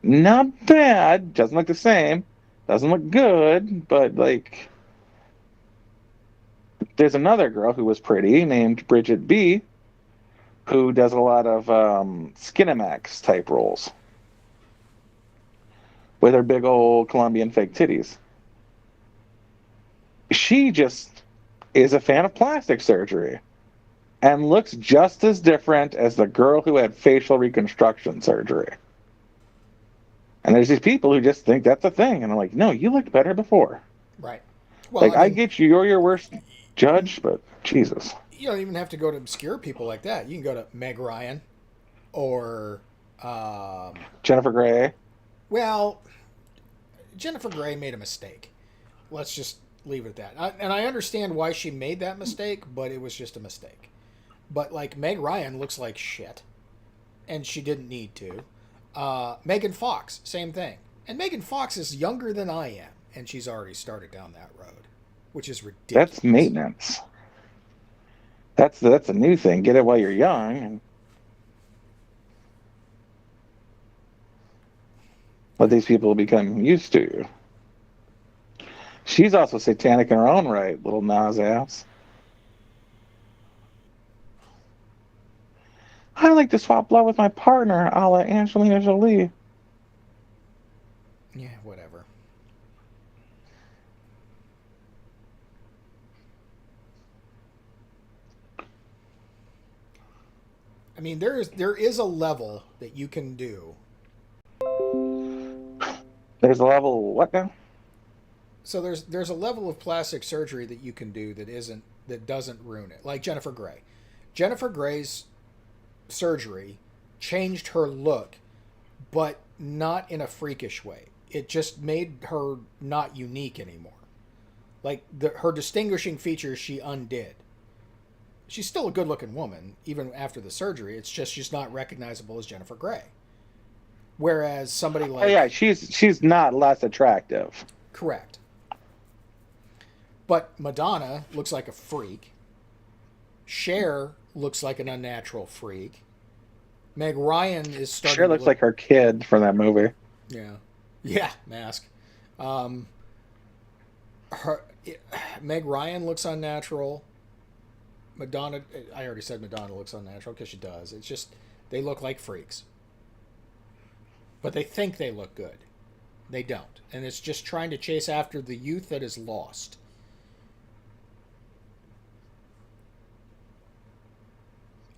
Not bad. Doesn't look the same. Doesn't look good. But, like... There's another girl who was pretty named Bridget B. who does a lot of Skinemax type roles. With her big old Colombian fake titties. She just is a fan of plastic surgery and looks just as different as the girl who had facial reconstruction surgery. And there's these people who just think that's a thing. And I'm like, no, you looked better before. Right. Well, I get you, you're your worst judge, but Jesus. You don't even have to go to obscure people like that. You can go to Meg Ryan or Jennifer Grey. Well, Jennifer Grey made a mistake. Let's just leave it at that. And I understand why she made that mistake, but it was just a mistake. But like Meg Ryan looks like shit, and she didn't need to. Megan Fox, same thing. And Megan Fox is younger than I am, and she's already started down that road, which is ridiculous. That's maintenance. That's a new thing. Get it while you're young. And let these people become used to you. She's also satanic in her own right, little Nas ass. I like to swap blood with my partner, a la Angelina Jolie. Yeah, whatever. I mean, there is a level that you can do. There's a level what now? So there's a level of plastic surgery that you can do that doesn't ruin it. Like Jennifer Grey. Jennifer Grey's surgery changed her look, but not in a freakish way. It just made her not unique anymore. Like her distinguishing features she undid. She's still a good-looking woman, even after the surgery. It's just she's not recognizable as Jennifer Grey. Whereas somebody like... Oh, yeah, she's not less attractive. Correct. But Madonna looks like a freak. Cher looks like an unnatural freak. Meg Ryan is starting Cher looks like her kid from that movie. Yeah. Yeah, Mask. Meg Ryan looks unnatural. Madonna, I already said Madonna looks unnatural because she does. It's just, they look like freaks. But they think they look good. They don't. And it's just trying to chase after the youth that is lost.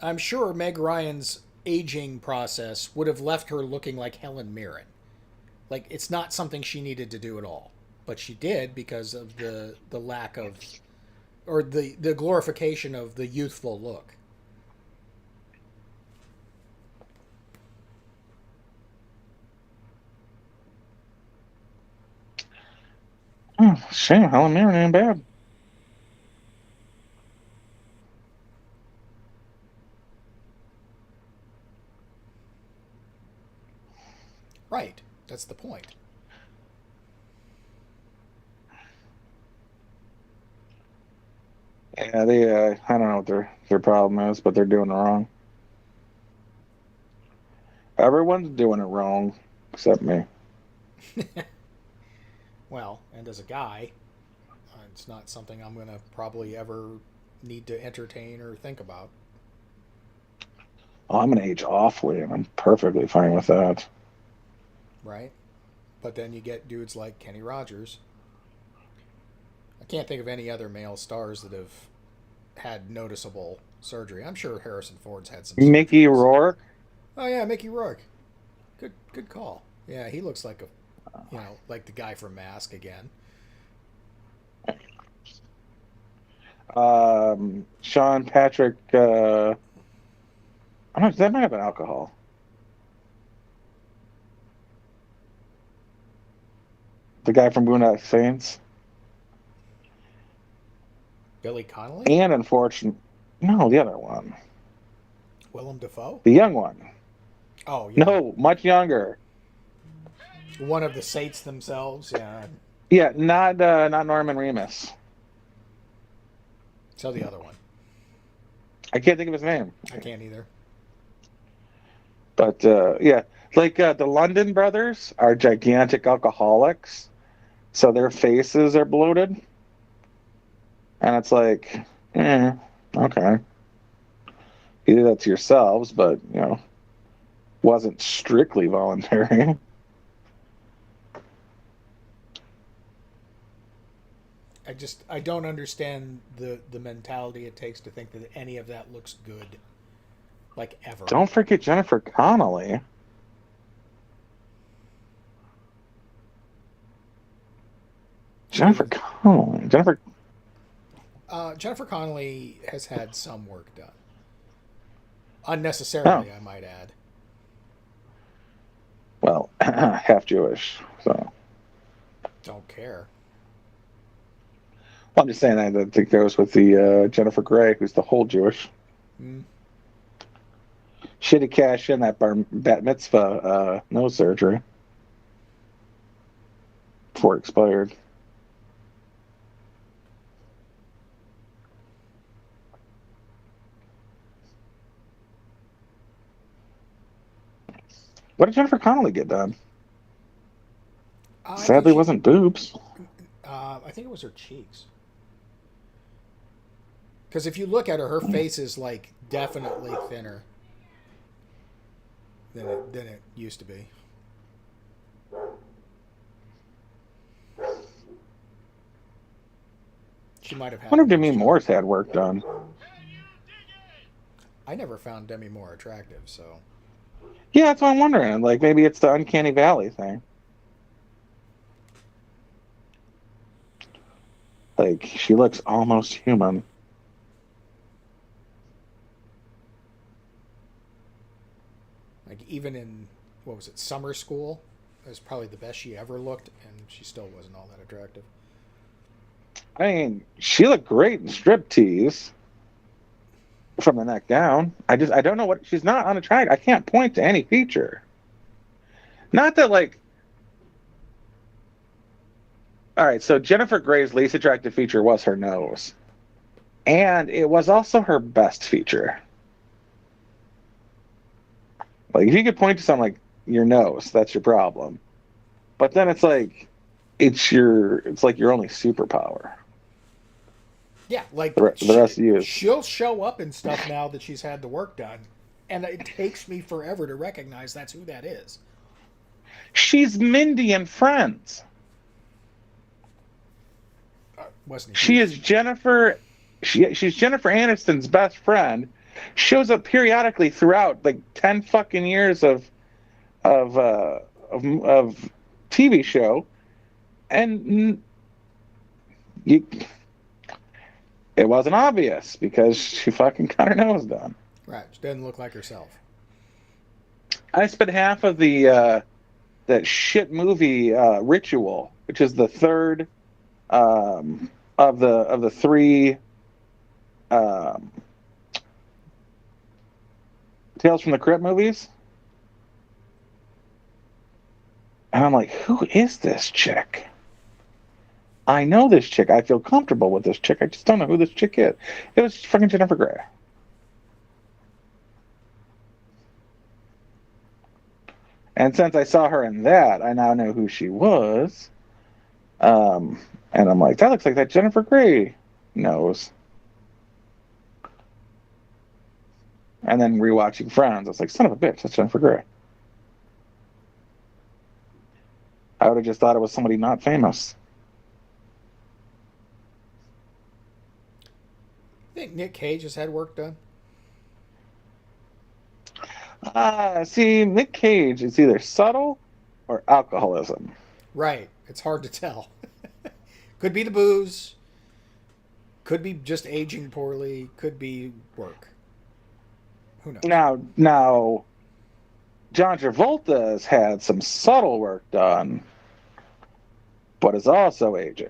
I'm sure Meg Ryan's aging process would have left her looking like Helen Mirren. Like, it's not something she needed to do at all. But she did because of the lack of... or the glorification of the youthful look. Shame, Helen Mirren ain't bad. Right. That's the point. Yeah, they. I don't know what their problem is, but they're doing it wrong. Everyone's doing it wrong, except me. Well, and as a guy, it's not something I'm going to probably ever need to entertain or think about. Oh, I'm going to age awfully, and I'm perfectly fine with that. Right? But then you get dudes like Kenny Rogers. I can't think of any other male stars that have had noticeable surgery. I'm sure Harrison Ford's had some. Mickey Rourke. Oh yeah, Mickey Rourke. Good call. Yeah, he looks like like the guy from Mask again. Sean Patrick. That might have been alcohol. The guy from Boondock Saints. Billy Connolly? And unfortunately, no, the other one. Willem Dafoe? The young one. Oh, yeah. No, much younger. One of the Saints themselves, yeah. Yeah, not Norman Remus. So the other one. I can't think of his name. I can't either. But, yeah. Like, the London brothers are gigantic alcoholics, so their faces are bloated. And it's like, okay. Either that's yourselves, but, wasn't strictly voluntary. I don't understand the mentality it takes to think that any of that looks good. Like, ever. Don't forget Jennifer Connelly. Jennifer Connelly has had some work done. Unnecessarily, I might add. well, half Jewish. So Don't care. well, I'm just saying that it goes with the Jennifer Grey, who's the whole Jewish. Mm. She had to cash in that bat mitzvah nose surgery before it expired. What did Jennifer Connelly get done? Sadly, wasn't boobs. I think it was her cheeks. Because if you look at her, her face is like definitely thinner than it used to be. She might have had. I wonder if Demi Moore's had work done. I never found Demi Moore attractive, so. Yeah, that's what I'm wondering. Like, maybe it's the Uncanny Valley thing. Like, she looks almost human. Like, even in, what was it, summer school? It was probably the best she ever looked, and she still wasn't all that attractive. I mean, she looked great in striptease from the neck down. I don't know what, she's not unattractive. I can't point to any feature. Not that, like, all right, so Jennifer Grey's least attractive feature was her nose. And it was also her best feature. Like, if you could point to something like your nose, that's your problem. But then it's like, it's like your only superpower. Yeah, like the rest of you. She'll show up in stuff now that she's had the work done, and it takes me forever to recognize that's who that is. She's Mindy in Friends. Wasn't she is Jennifer. She's Jennifer Aniston's best friend. Shows up periodically throughout like 10 fucking years of TV show, and it wasn't obvious because she fucking got her nose done. Right, she doesn't look like herself. I spent half of the that shit movie Ritual, which is the third of the three Tales from the Crypt movies. And I'm like, who is this chick? I know this chick. I feel comfortable with this chick. I just don't know who this chick is. It was fucking Jennifer Grey. And since I saw her in that, I now know who she was. And I'm like, that looks like that Jennifer Grey nose. And then rewatching Friends, I was like, son of a bitch, that's Jennifer Grey. I would have just thought it was somebody not famous. I think Nick Cage has had work done. See, Nick Cage is either subtle or alcoholism. Right. It's hard to tell. Could be the booze. Could be just aging poorly. Could be work. Who knows? Now, John Travolta's had some subtle work done, but is also aging.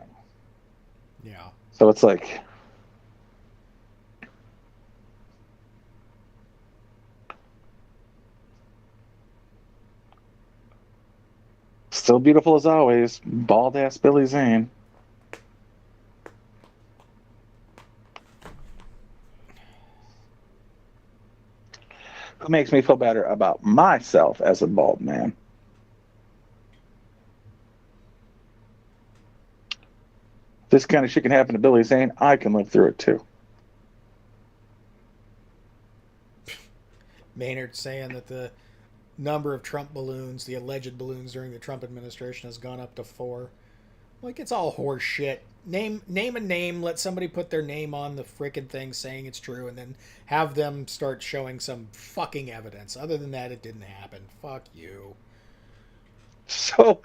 Yeah. So it's like, still beautiful as always, bald ass Billy Zane. Who makes me feel better about myself as a bald man. This kind of shit can happen to Billy Zane. I can live through it too. Maynard saying that the number of Trump balloons, the alleged balloons during the Trump administration, has gone up to 4. Like, it's all horse shit. Name a name, let somebody put their name on the frickin' thing saying it's true, and then have them start showing some fucking evidence. Other than that, it didn't happen. Fuck you. So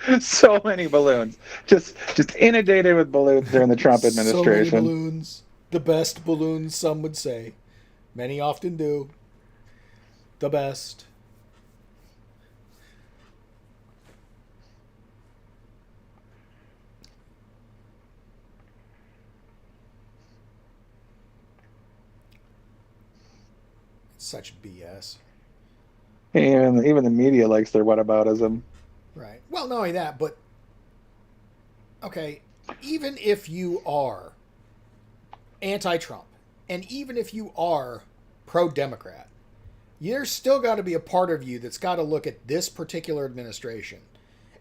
many balloons. Just inundated with balloons during the Trump administration. So many balloons. The best balloons, some would say. Many often do. The best. such BS. Even the media likes their whataboutism. Right. Well, not only that, but okay, even if you are anti-Trump, and even if you are pro-Democrat, there's still got to be a part of you that's got to look at this particular administration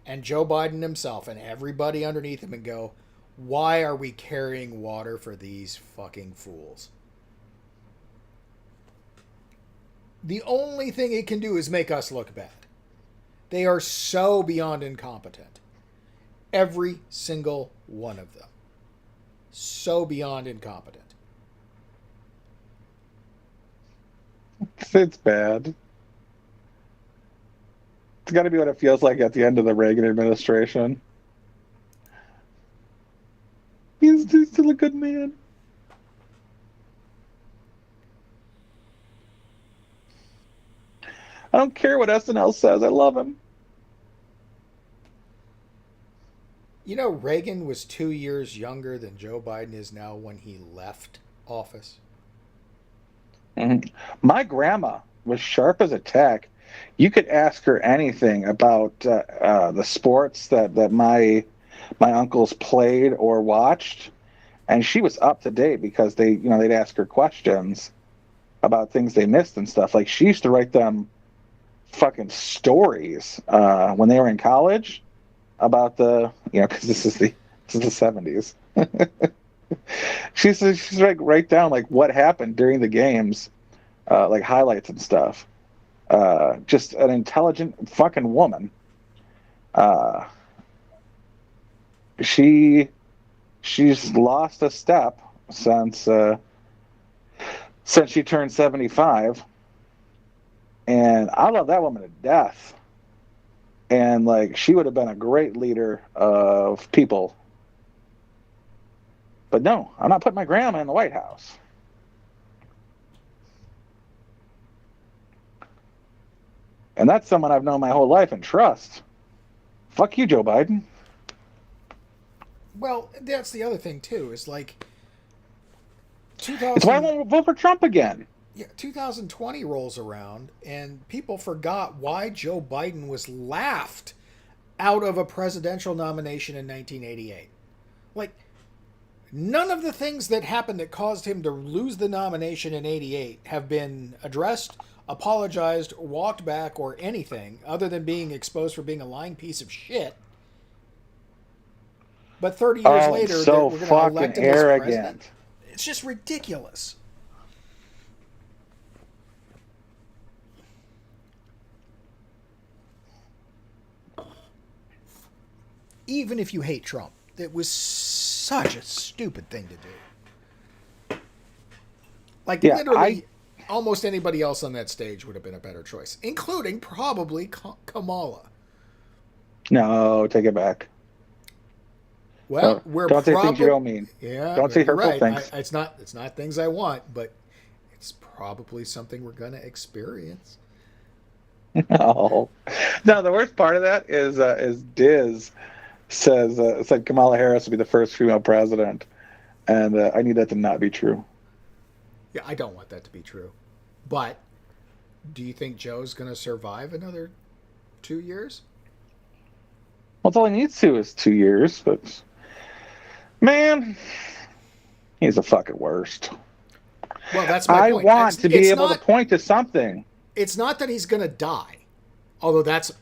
and Joe Biden himself and everybody underneath him and go, why are we carrying water for these fucking fools? The only thing it can do is make us look bad. They are so beyond incompetent. Every single one of them. So beyond incompetent. It's bad. It's got to be what it feels like at the end of the Reagan administration. He's still a good man. I don't care what SNL says. I love him. You know, Reagan was 2 years younger than Joe Biden is now when he left office. Mm-hmm. My grandma was sharp as a tack. You could ask her anything about the sports that my uncles played or watched, and she was up to date because they'd ask her questions about things they missed and stuff. Like, she used to write them fucking stories when they were in college about because this is the 70s. she's like write down like what happened during the games, like highlights and stuff. Just an intelligent fucking woman. She's lost a step since she turned 75, and I love that woman to death. And like, she would have been a great leader of people. But no, I'm not putting my grandma in the White House. And that's someone I've known my whole life and trust. Fuck you, Joe Biden. Well, that's the other thing too. Is like, it's why I won't vote for Trump again. Yeah, 2020 rolls around, and people forgot why Joe Biden was laughed out of a presidential nomination in 1988. Like, none of the things that happened that caused him to lose the nomination in 88 have been addressed, apologized, walked back, or anything other than being exposed for being a lying piece of shit. But 30 years later, so we're going to elect him as president. It's just ridiculous. Even if you hate Trump, it was such a stupid thing to do. Like, literally, almost anybody else on that stage would have been a better choice, including probably Kamala. No, take it back. Well, don't say things you don't mean. Yeah, don't say hurtful things. It's not things I want, but it's probably something we're going to experience. No, the worst part of that is Diz said Kamala Harris will be the first female president, and I need that to not be true. Yeah, I don't want that to be true. But do you think Joe's going to survive another 2 years? Well, all he needs to is 2 years, but man, he's the fucking worst. Well, that's my point. I want to be able to point to something. It's not that he's going to die. Although that's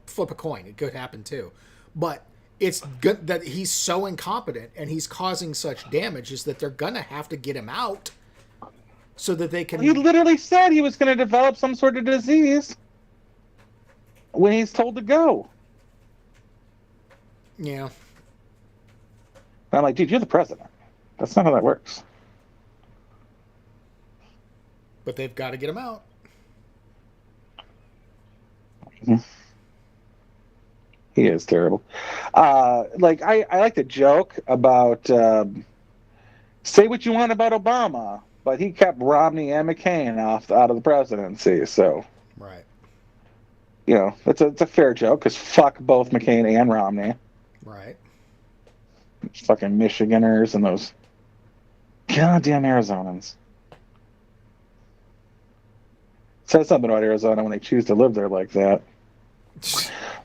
flip a coin. It could happen too. But it's good that he's so incompetent and he's causing such damage is that they're going to have to get him out so that they can... He literally said he was going to develop some sort of disease when he's told to go. Yeah. And I'm like, dude, you're the president. That's not how that works. But they've got to get him out. He is terrible. I like to joke about say what you want about Obama, but he kept Romney and McCain out of the presidency. So, right. It's a fair joke because fuck both McCain and Romney. Right. Fucking Michiganers and those goddamn Arizonans. says something about Arizona when they choose to live there like that.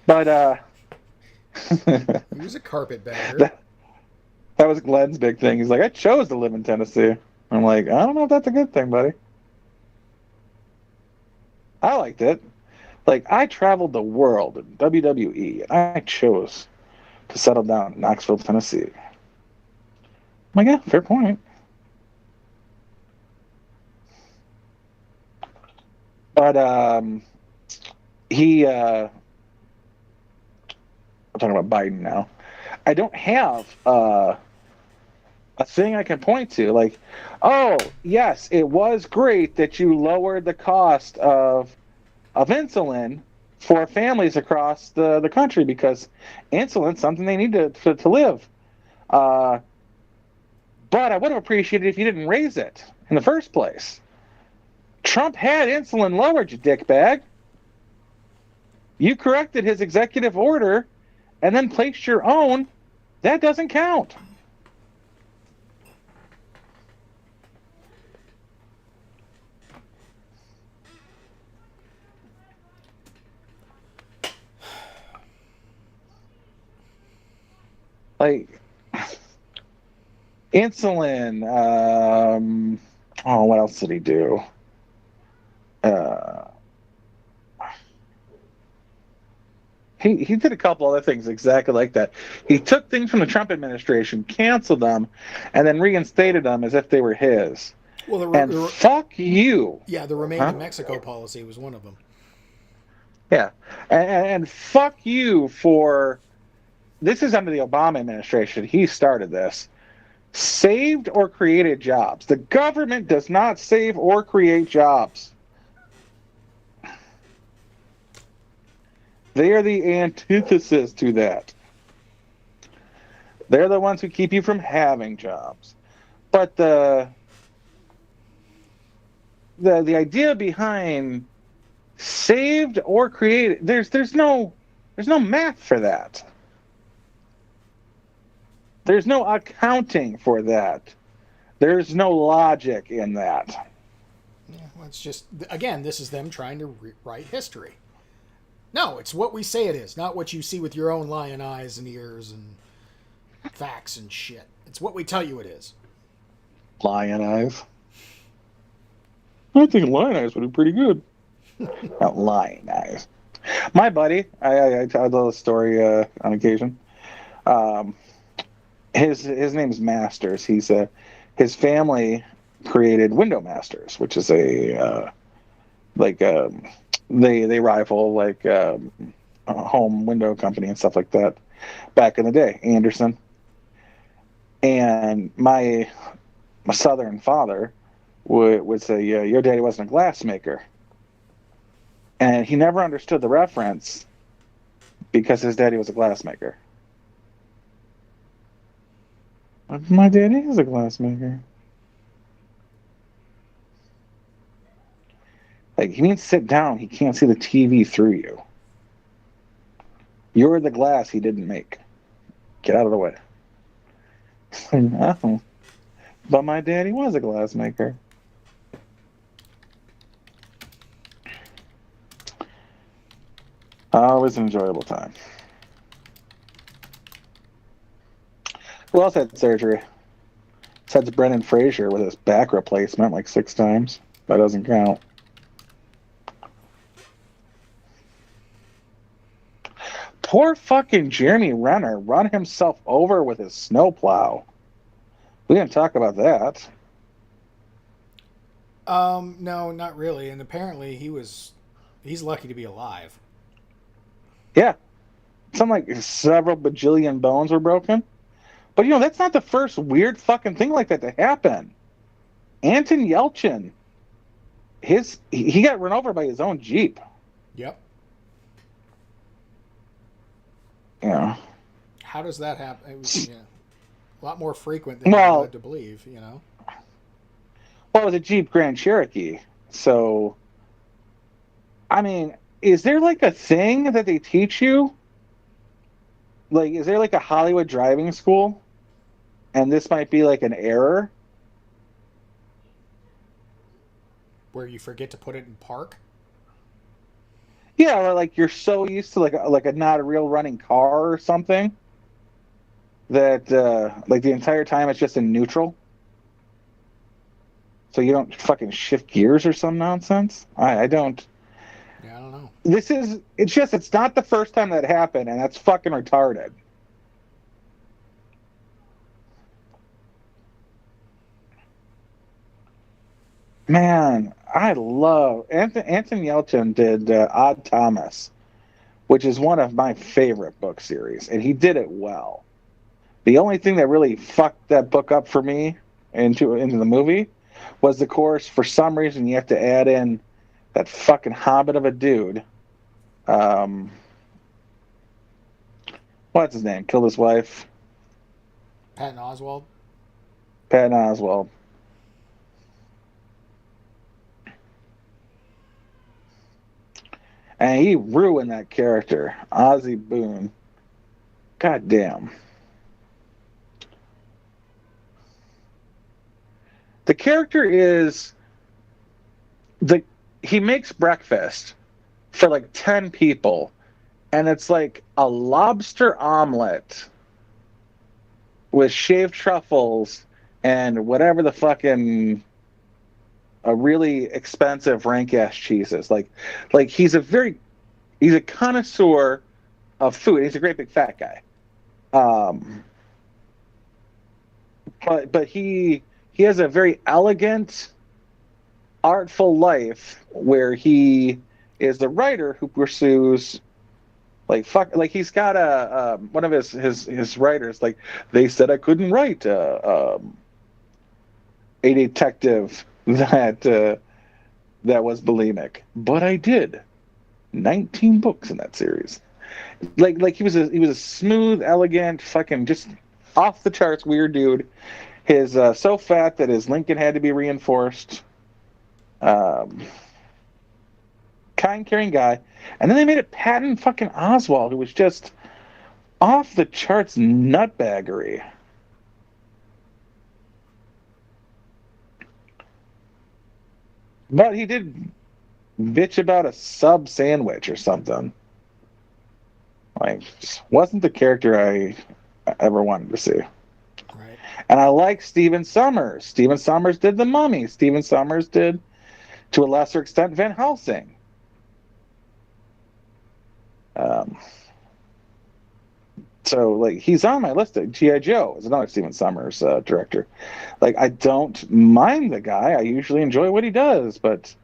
But he was a carpetbagger. That was Glenn's big thing. He's like, I chose to live in Tennessee. I'm like, I don't know if that's a good thing, buddy. I liked it. Like, I traveled the world in WWE, and I chose to settle down in Knoxville, Tennessee. I'm like, yeah, fair point. But I'm talking about Biden now. I don't have a thing I can point to. Like, oh, yes, it was great that you lowered the cost of insulin for families across the country, because insulin's something they need to live. But I would have appreciated if you didn't raise it in the first place. Trump had insulin lowered, you dickbag. You corrected his executive order and then placed your own. That doesn't count. Like, insulin. What else did he do? He did a couple other things exactly like that. He took things from the Trump administration, canceled them, and then reinstated them as if they were his. Well, fuck you. Yeah, the Remain in Mexico policy was one of them. Yeah, and fuck you for... This is under the Obama administration. He started this. Saved or created jobs. The government does not save or create jobs. They are the antithesis to that. They're the ones who keep you from having jobs. But the idea behind saved or created, there's no math for that. There's no accounting for that. There's no logic in that. Yeah, well, it's just, again, this is them trying to rewrite history. No, it's what we say it is, not what you see with your own lion eyes and ears and facts and shit. It's what we tell you it is. Lion eyes? I think lion eyes would be pretty good. Not lion eyes. My buddy, I tell a story on occasion. His name's Masters. His family created Window Masters, which is they rival like a home window company and stuff like that back in the day, Anderson. And my southern father would say, yeah, your daddy wasn't a glass maker. And he never understood the reference because his daddy was a glass maker. My daddy is a glass maker. Like, he means sit down. He can't see the TV through you. You're the glass he didn't make. Get out of the way. No. But my daddy was a glass maker. Always an enjoyable time. Who else had surgery? Besides Brendan Fraser with his back replacement like 6 times. That doesn't count. Poor fucking Jeremy Renner run himself over with his snowplow. We didn't talk about that. No, not really. And apparently he's lucky to be alive. Yeah. Something like several bajillion bones were broken. But, that's not the first weird fucking thing like that to happen. Anton Yelchin, he got run over by his own Jeep. Yep. Yeah. How does that happen? It was a lot more frequent than I led to believe, Well, it was a Jeep Grand Cherokee. So, I mean, is there like a thing that they teach you? Like, is there like a Hollywood driving school? And this might be like an error? Where you forget to put it in park? Yeah, or like you're so used to like a not a real running car or something that like the entire time it's just in neutral, so you don't fucking shift gears or some nonsense. I don't. Yeah, I don't know. It's not the first time that happened, and that's fucking retarded. Man, I love Anton Yelchin did Odd Thomas, which is one of my favorite book series, and he did it well. The only thing that really fucked that book up for me into the movie was the course. For some reason, you have to add in that fucking hobbit of a dude. Um, what's his name? Killed his wife. Patton Oswalt. Patton Oswalt. And he ruined that character, Ozzy Boone. God damn. The character is he makes breakfast for like 10 people, and it's like a lobster omelet with shaved truffles and whatever the fucking a really expensive rank ass cheeses. Like he's a connoisseur of food. He's a great big fat guy. Um, but he has a very elegant, artful life where he is the writer who pursues like he's got one of his writers like they said I couldn't write a detective that was bulimic, but I did 19 books in that series. Like he was a smooth, elegant, fucking just off the charts weird dude. His so fat that his Lincoln had to be reinforced. Um, Kind, caring guy, and then they made it Patton fucking Oswalt, who was just off the charts nutbaggery. But he did bitch about a sub sandwich or something. Like, just wasn't the character I ever wanted to see. Right. And I like Stephen Sommers. Stephen Sommers did The Mummy. Stephen Sommers did, to a lesser extent, Van Helsing. So, like, he's on my list. G.I. Joe is another Stephen Sommers director. Like, I don't mind the guy. I usually enjoy what he does, but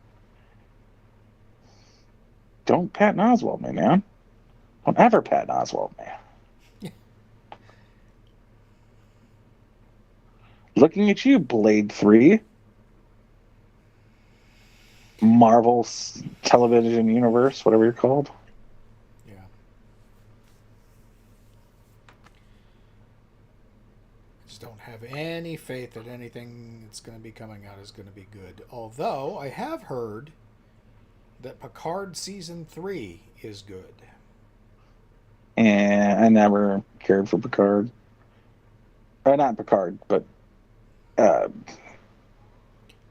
don't Patton Oswalt me, man. Don't ever Patton Oswalt me. Looking at you, Blade 3. Marvel's television universe, whatever you're called. Yeah. I just don't have any faith that anything that's going to be coming out is going to be good. Although I have heard that Picard season 3 is good. And I never cared for Picard. Or not Picard, but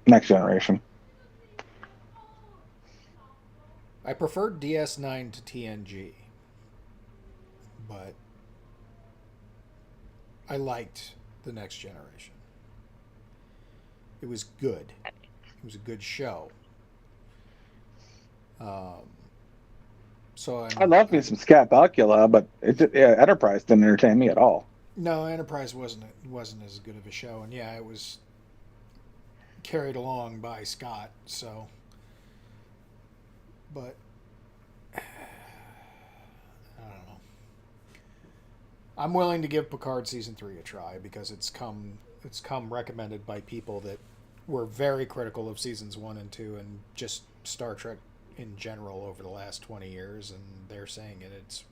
Next Generation. I preferred DS9 to TNG, but I liked the Next Generation. It was good. It was a good show. So I love me some Scott Bakula, but Enterprise didn't entertain me at all. No, Enterprise wasn't as good of a show, and yeah, it was carried along by Scott. So, but I don't know. I'm willing to give Picard season 3 a try because it's come recommended by people that were very critical of seasons 1 and 2 and just Star Trek in general over the last 20 years, and they're saying it's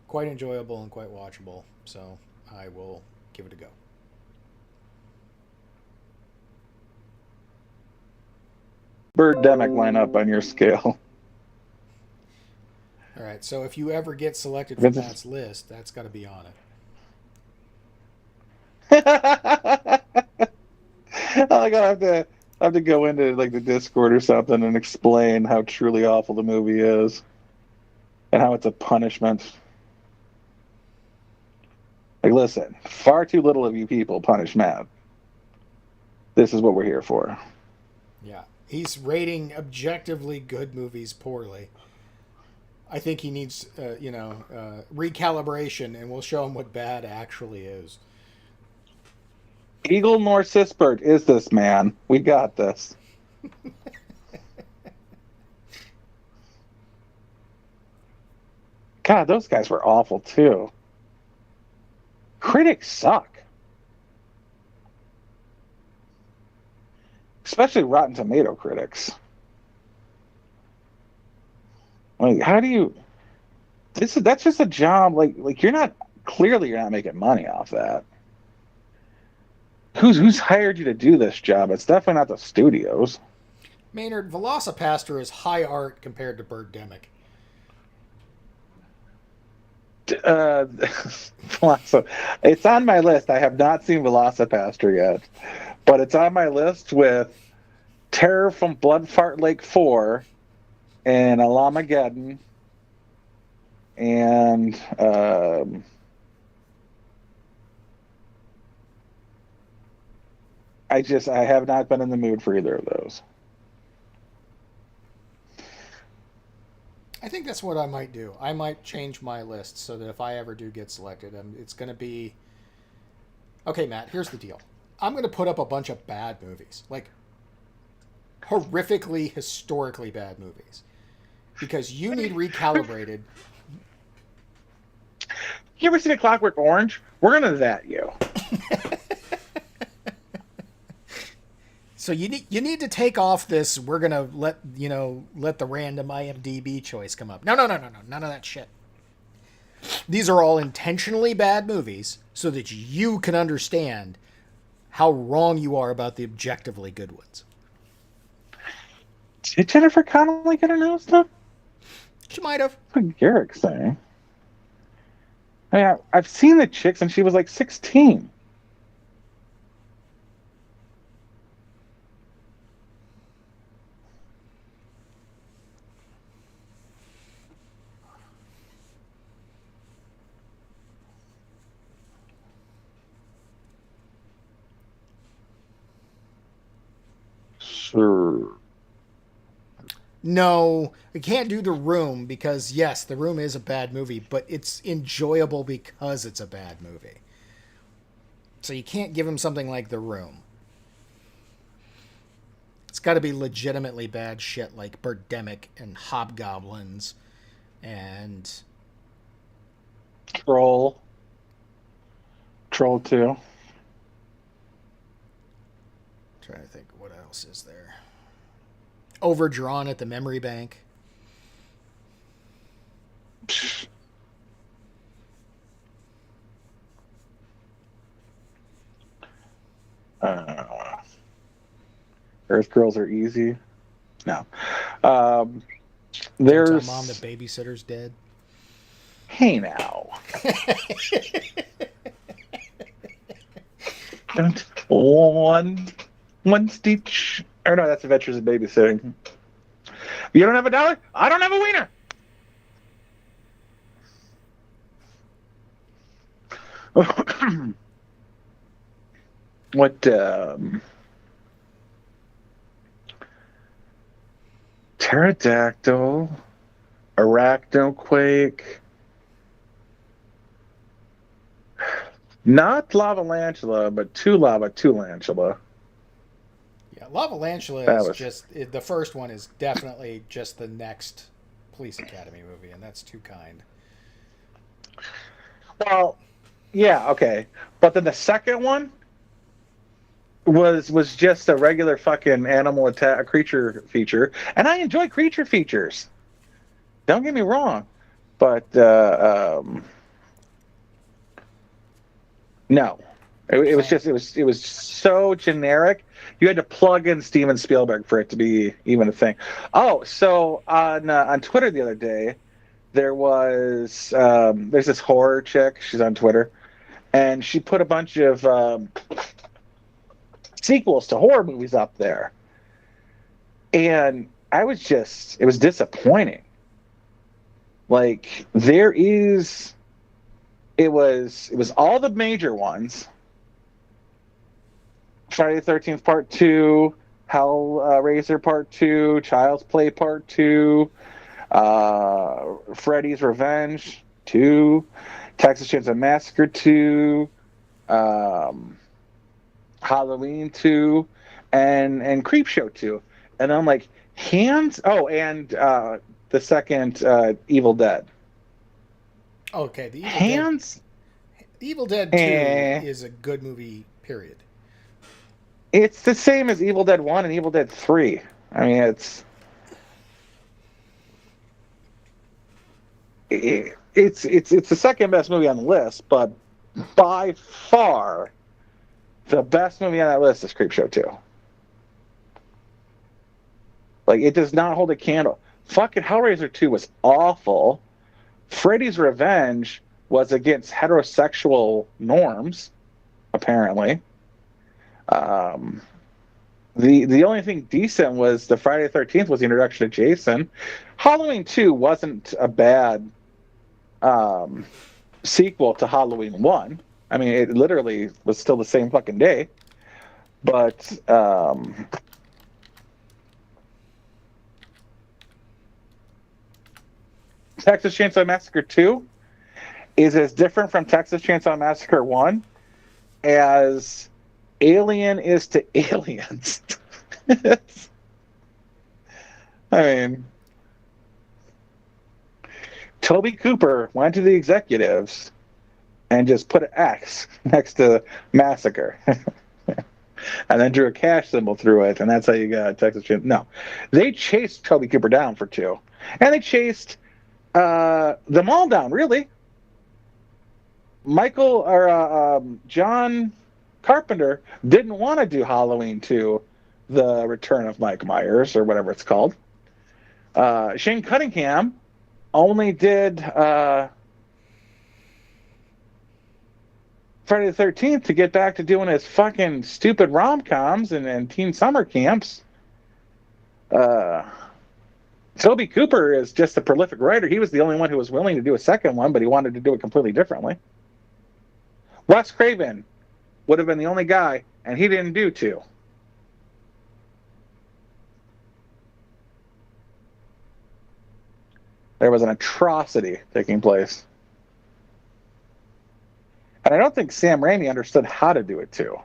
quite enjoyable and quite watchable. So I will give it a go. Birdemic line up on your scale. All right, so if you ever get selected for Matt's list, that's got to be on it. I'm gonna have to I have to go into like the Discord or something and explain how truly awful the movie is and how it's a punishment. Like, listen, far too little of you people punish Matt. This is what we're here for. Yeah, he's rating objectively good movies poorly. I think he needs, recalibration, and we'll show him what bad actually is. Eagle nor Sisbert is this man. We got this. God, those guys were awful too. Critics suck. Especially Rotten Tomato critics. Like, how do you... That's just a job, like you're not making money off that. Who's hired you to do this job? It's definitely not the studios. Maynard, Velocipaster is high art compared to Birdemic. It's on my list. I have not seen Velocipaster yet, but it's on my list with Terror from Bloodfart Lake 4 and Alamageddon and I have not been in the mood for either of those. I think that's what I might do. I might change my list so that if I ever do get selected, it's going to be... Okay, Matt, here's the deal. I'm going to put up a bunch of bad movies. Like, horrifically, historically bad movies. Because you need recalibrated. You ever seen A Clockwork Orange? We're going to that you. So you need to take off this. We're gonna let the random IMDb choice come up. No, none of that shit. These are all intentionally bad movies so that you can understand how wrong you are about the objectively good ones. Did Jennifer Connelly get announced though? She might have. What Garrick's saying? Yeah, I've seen the chicks and she was like 16. Sure. No, I can't do The Room because, yes, The Room is a bad movie, but it's enjoyable because it's a bad movie. So you can't give him something like The Room. It's got to be legitimately bad shit like Birdemic and Hobgoblins and... Troll 2. Trying to think what else is there. Overdrawn at the Memory Bank. Earth Girls Are Easy. No. There's... Don't tell Mom the babysitter's dead. Hey now. Don't one stitch. Or no, that's Adventures in Babysitting. You don't have $1? I don't have a wiener. What? Pterodactyl, Arachnoquake. Not Lavalantula, but Tulantula. Yeah, Lavalantula is just... The first one is definitely just the next Police Academy movie, and that's too kind. Well, yeah, okay. But then the second one was just a regular fucking animal attack, creature feature. And I enjoy creature features. Don't get me wrong. But, no, it was so generic. You had to plug in Steven Spielberg for it to be even a thing. Oh, so on Twitter the other day, there's this horror chick. She's on Twitter, and she put a bunch of sequels to horror movies up there. And it was disappointing. Like, it was all the major ones. Friday the 13th Part 2, Hellraiser Part 2, Child's Play Part 2, Freddy's Revenge 2, Texas Chainsaw Massacre 2, Halloween 2, and Creepshow 2. And I'm like, and the second Evil Dead. Okay, the Evil Dead 2 is a good movie, period. It's the same as Evil Dead 1 and Evil Dead 3. I mean, it's the second best movie on the list, but by far the best movie on that list is Creepshow 2. Like, it does not hold a candle. Fucking Hellraiser 2 was awful. Freddy's Revenge was against heterosexual norms, apparently. The only thing decent was the Friday the 13th was the introduction of Jason. Halloween 2 wasn't a bad sequel to Halloween 1. I mean, it literally was still the same fucking day. But Texas Chainsaw Massacre 2 is as different from Texas Chainsaw Massacre 1 as Alien is to Aliens. I mean, Toby Cooper went to the executives and just put an X next to Massacre. And then drew a cash symbol through it, and that's how you got Texas Chainsaw. No. They chased Toby Cooper down for 2. And they chased them all down, really. John Carpenter didn't want to do Halloween 2, The Return of Mike Myers, or whatever it's called. Shane Cunningham only did Friday the 13th to get back to doing his fucking stupid rom-coms and teen summer camps. Toby Cooper is just a prolific writer. He was the only one who was willing to do a second one, but he wanted to do it completely differently. Wes Craven would have been the only guy, and he didn't do 2. There was an atrocity taking place. And I don't think Sam Raimi understood how to do it, too.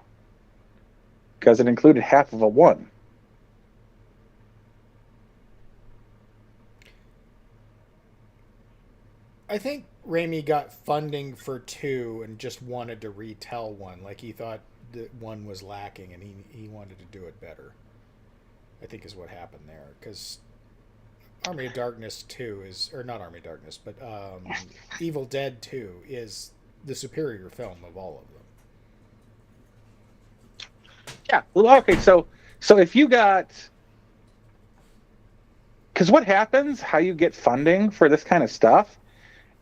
Because it included half of a 1. I think Raimi got funding for 2 and just wanted to retell 1. Like, he thought that 1 was lacking and he wanted to do it better. I think is what happened there. Because Army of Darkness 2 is... Or not Army of Darkness, but Evil Dead 2 is the superior film of all of them. Yeah. Well, okay, so if you got... Because what happens, how you get funding for this kind of stuff,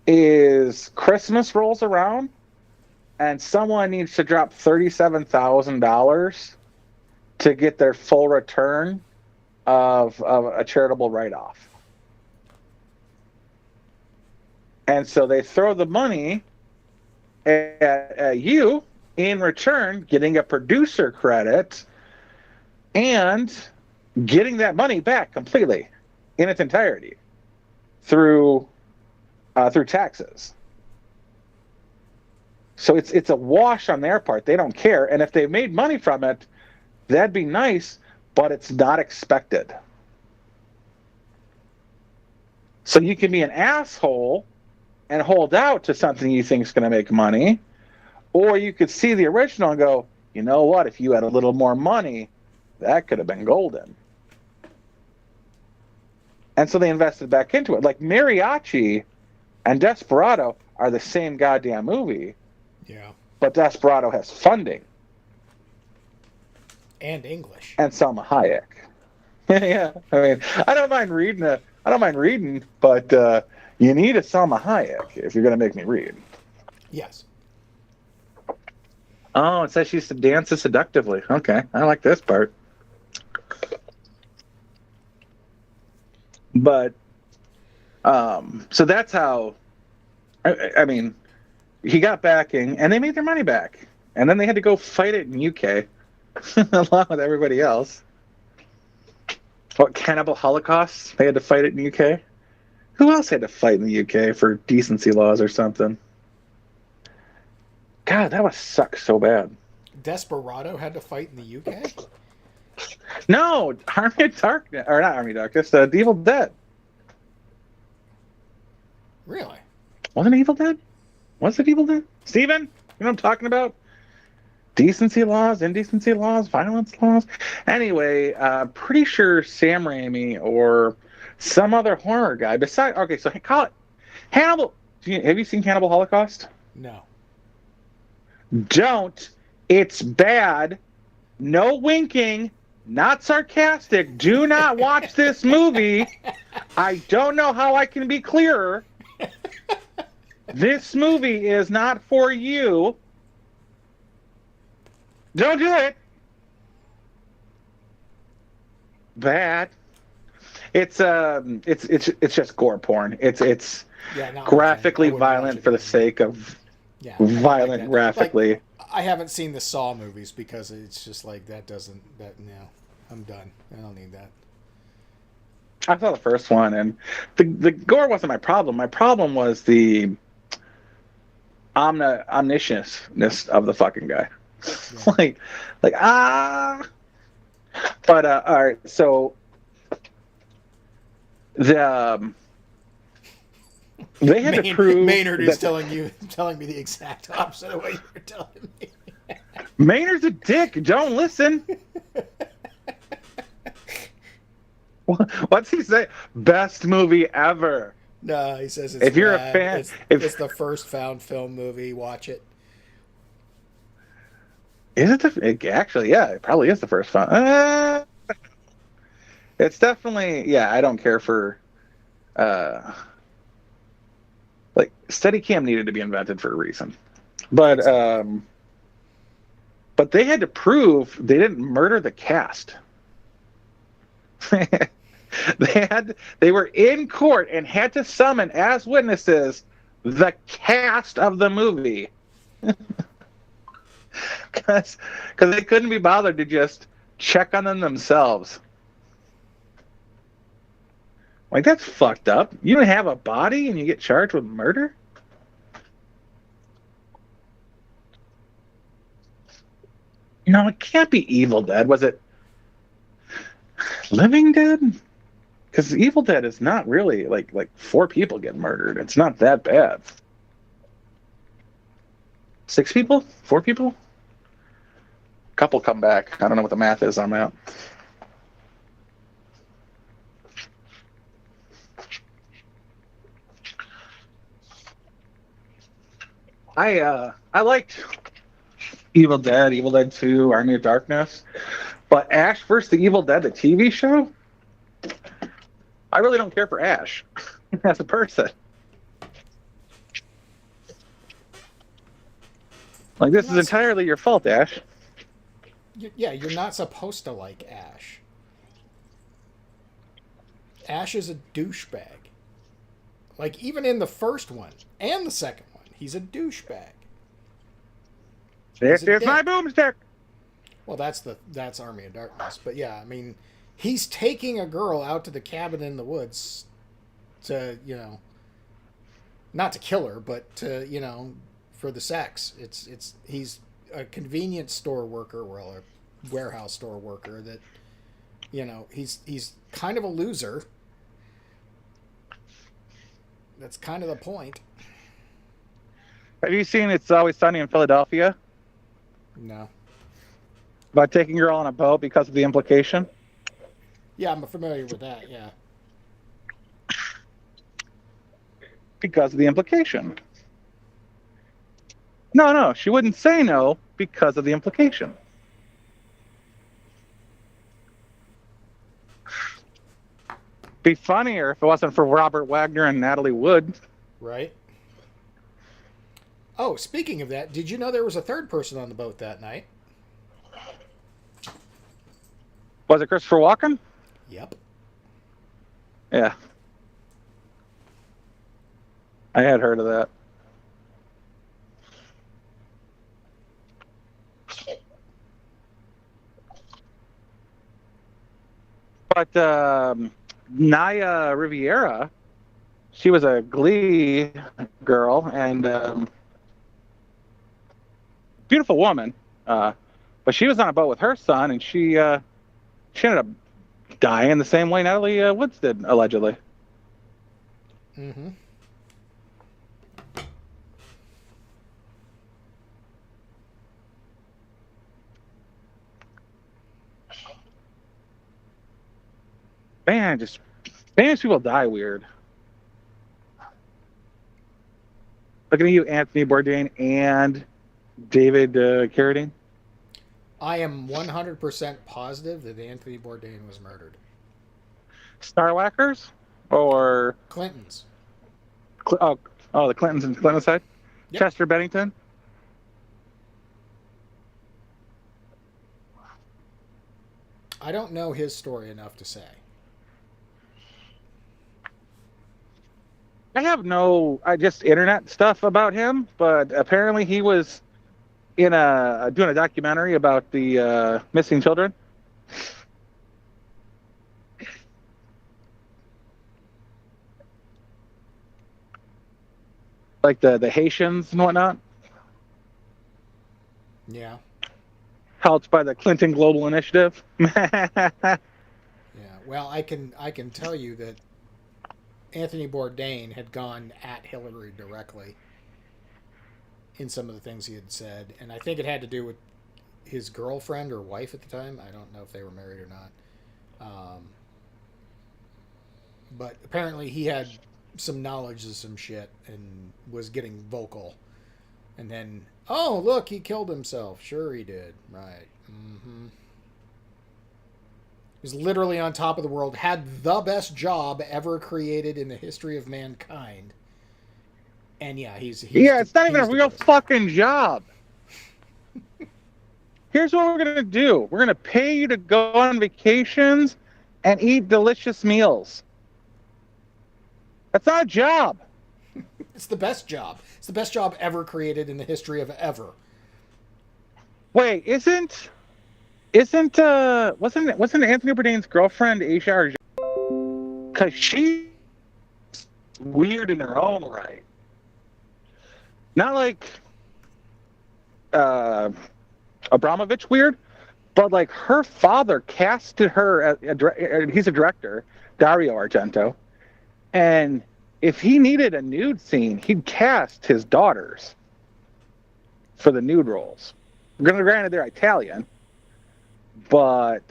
is Christmas rolls around and someone needs to drop $37,000 to get their full return of a charitable write-off. And so they throw the money at you, in return getting a producer credit and getting that money back completely in its entirety through taxes. So it's a wash on their part. They don't care. And if they made money from it, that'd be nice, but it's not expected. So you can be an asshole and hold out to something you think is going to make money, or you could see the original and go, you know what, if you had a little more money, that could have been golden. And so they invested back into it. Like Mariachi and Desperado are the same goddamn movie. Yeah. But Desperado has funding. And English. And Salma Hayek. Yeah. I mean, I don't mind reading, but you need a Salma Hayek if you're going to make me read. Yes. Oh, it says she dances seductively. Okay. I like this part. But so that's how. I mean, he got backing, and they made their money back, and then they had to go fight it in UK, along with everybody else. What, Cannibal Holocaust? They had to fight it in UK. Who else had to fight in the UK for decency laws or something? God, that would suck so bad. Desperado had to fight in the UK? No, Army of Darkness, or not Army of Darkness, The Evil Dead. Really? Wasn't Evil Dead? Was it Evil Dead? Steven? You know what I'm talking about? Decency laws, indecency laws, violence laws. Anyway, pretty sure Sam Raimi or some other horror guy. Besides, okay, so call it Hannibal. Have you seen Cannibal Holocaust? No. Don't. It's bad. No winking. Not sarcastic. Do not watch this movie. I don't know how I can be clearer. This movie is not for you. Don't do it. Bad. It's just gore porn. It's graphically violent for the sake of violent graphically. Like, I haven't seen the Saw movies because it's just like no, I'm done. I don't need that. I saw the first one, and the gore wasn't my problem. My problem was the omniscientness of the fucking guy. Yeah. But all right, so the they had to prove Maynard is telling me the exact opposite of what you were telling me. Maynard's a dick. Don't listen. What's he say? Best movie ever. No, he says it's if you're bad. A fan, it's the first found film movie. Watch it. Is it actually? Yeah, it probably is the first found. It's definitely I don't care for. Like Steadicam needed to be invented for a reason, but they had to prove they didn't murder the cast. They were in court and had to summon as witnesses the cast of the movie because they couldn't be bothered to just check on them themselves. Like, that's fucked up. You don't have a body and you get charged with murder? No, it can't be Evil Dead. Was it Living Dead? Because Evil Dead is not really like 4 people get murdered. It's not that bad. 6 people? 4 people? Couple come back. I don't know what the math is on that. I liked Evil Dead 2, Army of Darkness, but Ash vs. the Evil Dead, the TV show, I really don't care for Ash as a person. Like, this is entirely your fault, Ash. Yeah, you're not supposed to like Ash. Ash is a douchebag. Like, even in the first one and the second one, he's a douchebag. This is my boomstick. Well, that's Army of Darkness. But yeah, I mean, he's taking a girl out to the cabin in the woods to, not to kill her, but to, for the sex. He's a convenience store worker, or a warehouse store worker that, he's kind of a loser. That's kind of the point. Have you seen It's Always Sunny in Philadelphia? No. About taking a girl on a boat because of the implication? Yeah, I'm familiar with that, yeah. Because of the implication. No, she wouldn't say no because of the implication. Be funnier if it wasn't for Robert Wagner and Natalie Wood. Right. Oh, speaking of that, did you know there was a third person on the boat that night? Was it Christopher Walken? Yep. Yeah. I had heard of that. But Naya Riviera, she was a Glee girl and beautiful woman. But she was on a boat with her son, and she ended up dying the same way Natalie Woods did, allegedly. Mm-hmm. Man, just famous people die weird. Looking at you, Anthony Bourdain and David Carradine. I am 100% positive that Anthony Bourdain was murdered. Starwhackers? Or... Clintons. Oh, the Clintons and Clinton side? Yep. Chester Bennington? I don't know his story enough to say. I have just internet stuff about him, but apparently he was in doing a documentary about the missing children. Like the Haitians and whatnot. Yeah. Helped by the Clinton Global Initiative. Yeah. Well, I can tell you that Anthony Bourdain had gone at Hillary directly in some of the things he had said, and I think it had to do with his girlfriend or wife at the time. I don't know if they were married or not. But apparently he had some knowledge of some shit and was getting vocal. And then, oh, look, he killed himself. Sure he did. Right. Mm-hmm. He was literally on top of the world, had the best job ever created in the history of mankind. And yeah, he's it's not even a real fucking job. Here's what we're going to do. We're going to pay you to go on vacations and eat delicious meals. That's not a job. It's the best job. It's the best job ever created in the history of ever. Wait, wasn't Anthony Bourdain's girlfriend Asia Argento? Because she's weird in her own right. Not like Abramovich weird, but like her father casted her he's a director, Dario Argento, and if he needed a nude scene, he'd cast his daughters for the nude roles. Granted, they're Italian, but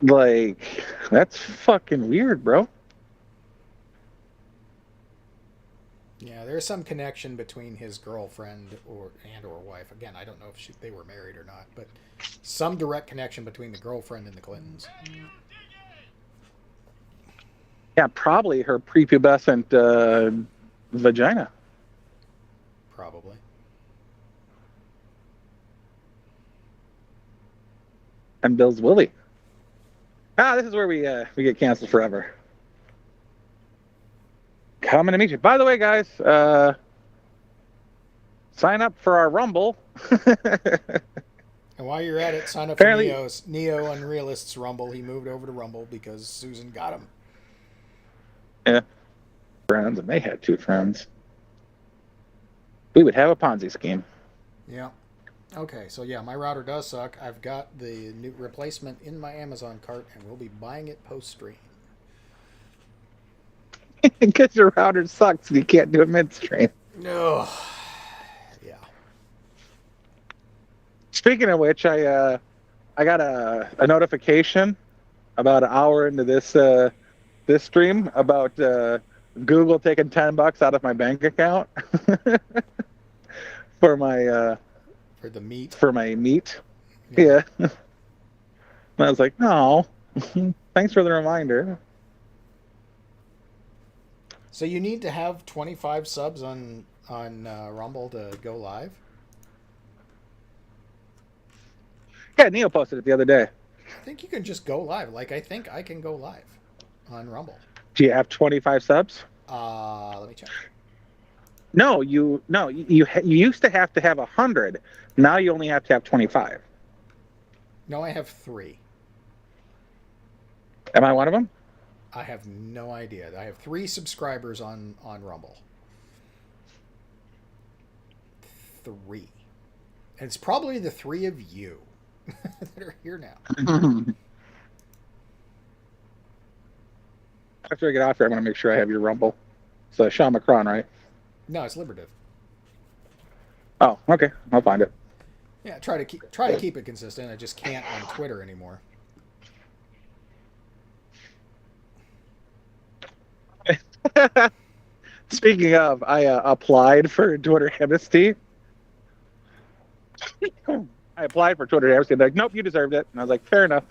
like that's fucking weird, bro. Yeah, there's some connection between his girlfriend or wife. Again, I don't know if they were married or not, but some direct connection between the girlfriend and the Clintons. Yeah, probably her prepubescent vagina. Probably. And Bill's Willie. This is where we get canceled forever. Coming to meet you. By the way, guys, sign up for our Rumble. And while you're at it, sign up for Neo Unrealist's Rumble. He moved over to Rumble because Susan got him. Yeah. Friends, and they had 2 friends. We would have a Ponzi scheme. Yeah. Okay, so yeah, my router does suck. I've got the new replacement in my Amazon cart, and we'll be buying it post-stream. Because your router sucks and you can't do it midstream. No. Yeah. Speaking of which, I got a notification about an hour into this stream about Google taking $10 out of my bank account for my meat. Yeah. And I was like, no. Thanks for the reminder. So you need to have 25 subs on Rumble to go live? Yeah, Neil posted it the other day. I think you can just go live. Like, I think I can go live on Rumble. Do you have 25 subs? Let me check. No, you used to have 100. Now you only have to have 25. No, I have 3. Am I one of them? I have no idea. I have 3 subscribers on Rumble. 3. And it's probably the 3 of you that are here now. After I get off here, I'm going to make sure I have your Rumble. So Sean Macron, right? No, it's Liberative. Oh, okay. I'll find it. Yeah, try to keep it consistent. I just can't on Twitter anymore. Speaking of, I applied for Twitter amnesty. I applied for Twitter amnesty. They're like, nope, you deserved it. And I was like, fair enough.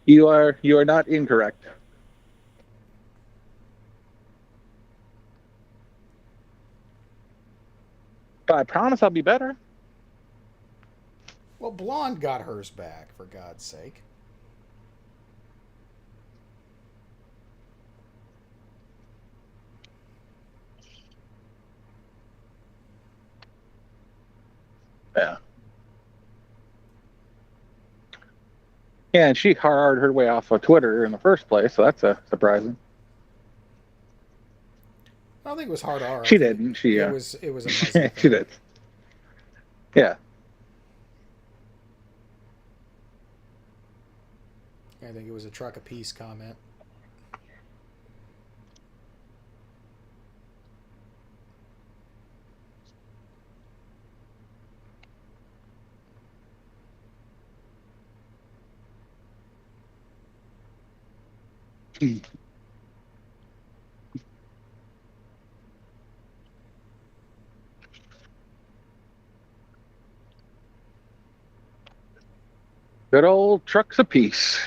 You are not incorrect. But I promise I'll be better. Well, Blonde got hers back, for God's sake. Yeah. Yeah, and she hard her way off of Twitter in the first place, so that's surprising. I don't think it was hard R. She didn't. It was a Muslim she did. Yeah. I think it was a truck a piece comment. Good old trucks apiece.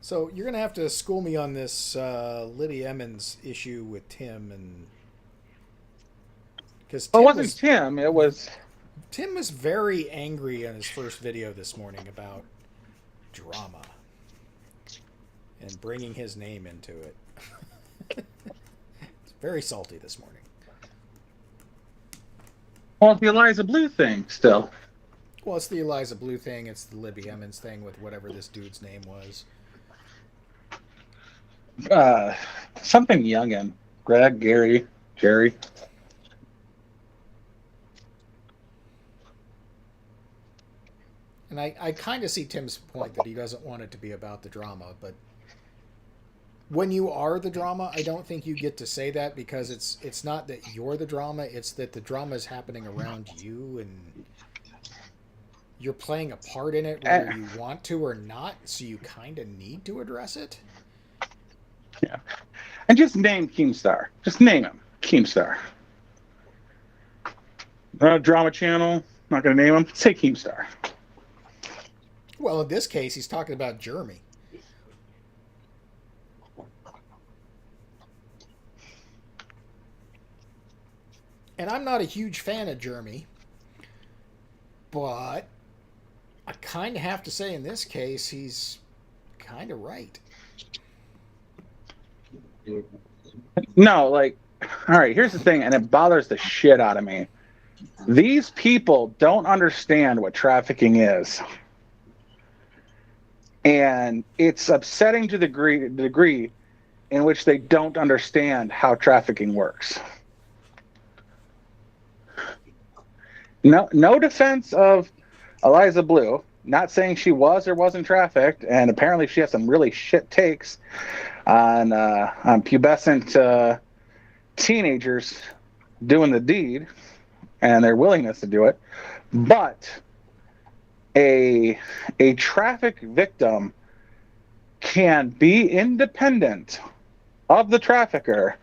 So you're gonna have to school me on this Libby Emmons issue with Tim, and because Well, it wasn't Tim. It was Tim was very angry on his first video this morning about drama and bringing his name into it. It's very salty this morning. Well, it's the Eliza Blue thing still. Well, it's the Eliza Blue thing. It's the Libby Emmons thing with whatever this dude's name was. Something youngin. Greg, Gary, Jerry. And I kind of see Tim's point that he doesn't want it to be about the drama, but when you are the drama, I don't think you get to say that, because it's not that you're the drama, it's that the drama is happening around you and you're playing a part in it whether you want to or not, so you kind of need to address it. Yeah. And just name Keemstar. Just name him. Keemstar. Drama channel. Not going to name him. Say Keemstar. Well, in this case, he's talking about Jeremy. And I'm not a huge fan of Jeremy, but I kind of have to say in this case, he's kind of right. No, like, all right, here's the thing, and it bothers the shit out of me. These people don't understand what trafficking is. And it's upsetting to the degree in which they don't understand how trafficking works. No defense of Eliza Blue. Not saying she was or wasn't trafficked, and apparently she has some really shit takes on pubescent teenagers doing the deed and their willingness to do it. But a traffic victim can be independent of the trafficker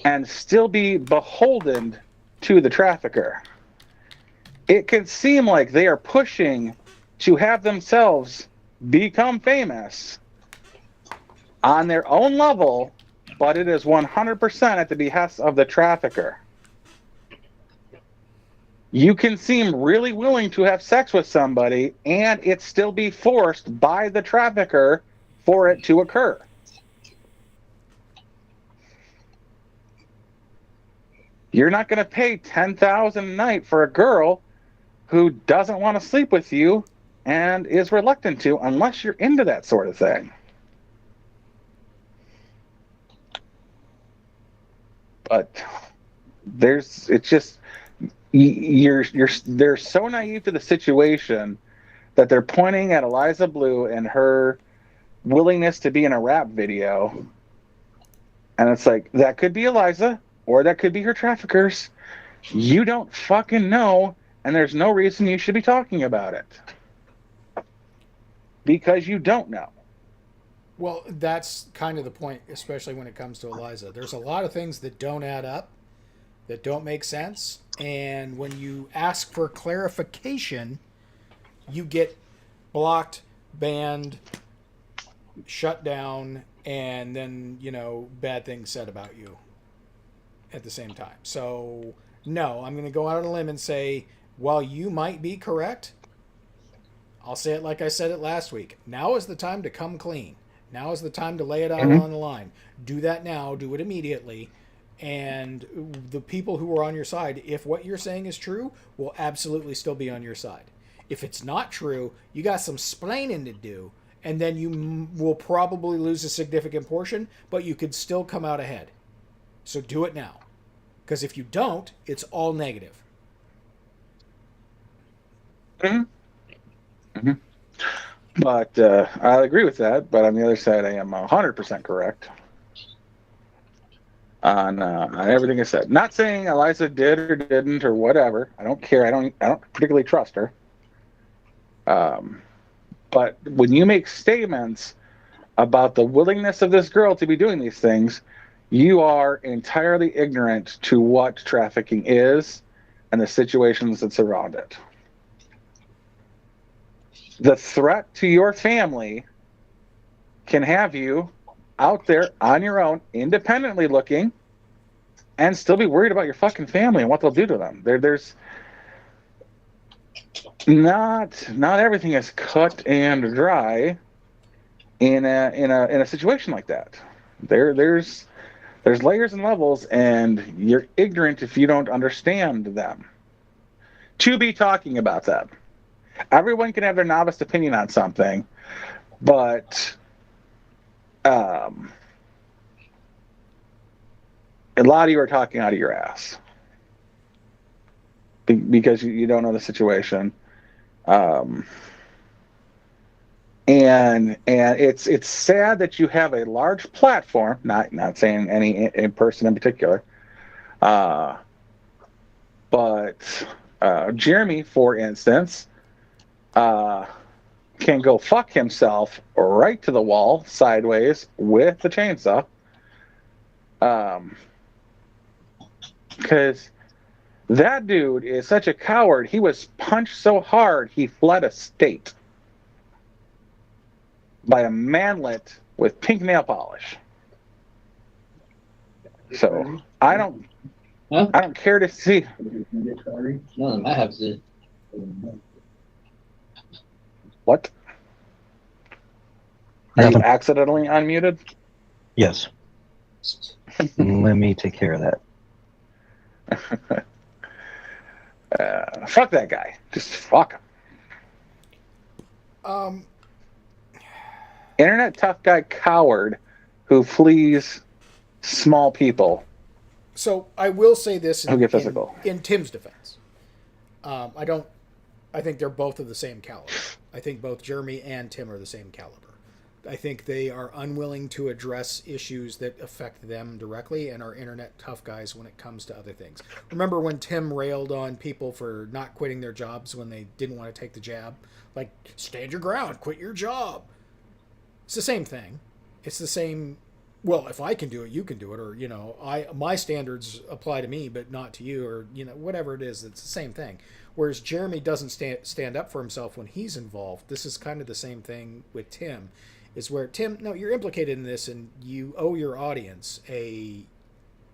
and still be beholden to the trafficker. It can seem like they are pushing to have themselves become famous on their own level, but it is 100% at the behest of the trafficker. You can seem really willing to have sex with somebody and it still be forced by the trafficker for it to occur. You're not going to pay $10,000 a night for a girl who doesn't want to sleep with you and is reluctant to, unless you're into that sort of thing. But they're so naive to the situation that they're pointing at Eliza Blue and her willingness to be in a rap video, and it's like, that could be Eliza or that could be her traffickers. You don't fucking know, and there's no reason you should be talking about it because you don't know. Well, that's kind of the point, especially when it comes to Eliza. There's a lot of things that don't add up, that don't make sense, and when you ask for clarification, you get blocked, banned, shut down, and then, bad things said about you at the same time. So, no, I'm going to go out on a limb and say, while you might be correct, I'll say it like I said it last week. Now is the time to come clean. Now is the time to lay it out on the line. Do that now. Do it immediately. And the people who are on your side, if what you're saying is true, will absolutely still be on your side. If it's not true, you got some splaining to do, and then you will probably lose a significant portion, but you could still come out ahead. So do it now. Because if you don't, it's all negative. But I agree with that. But on the other side, I am 100% correct on everything I said. Not saying Eliza did or didn't or whatever. I don't care. I don't particularly trust her. But when you make statements about the willingness of this girl to be doing these things, you are entirely ignorant to what trafficking is and the situations that surround it. The threat to your family can have you out there on your own, independently looking, and still be worried about your fucking family and what they'll do to them. There's not everything is cut and dry in a situation like that. There's layers and levels, and you're ignorant if you don't understand them. To be talking about them. Everyone can have their novice opinion on something, but a lot of you are talking out of your ass because you don't know the situation, and it's sad that you have a large platform. Not saying any in person in particular, but Jeremy, for instance, can go fuck himself right to the wall sideways with the chainsaw. Because that dude is such a coward. He was punched so hard he fled a state by a manlet with pink nail polish. So I don't care to see. No, I have to. What? Are you accidentally unmuted? Yes. Let me take care of that. Fuck that guy. Just fuck him. Internet tough guy coward who flees small people. So I will say this who get physical. In Tim's defense. I think they're both of the same caliber. I think both Jeremy and Tim are the same caliber. I think they are unwilling to address issues that affect them directly and are internet tough guys when it comes to other things. Remember when Tim railed on people for not quitting their jobs when they didn't want to take the jab? Like, stand your ground, quit your job. It's the same thing. It's the same, well, if I can do it, you can do it. Or, my standards apply to me, but not to you. Or, whatever it is, it's the same thing. Whereas Jeremy doesn't stand up for himself when he's involved. This is kind of the same thing with Tim. Is where, Tim, no, you're implicated in this and you owe your audience a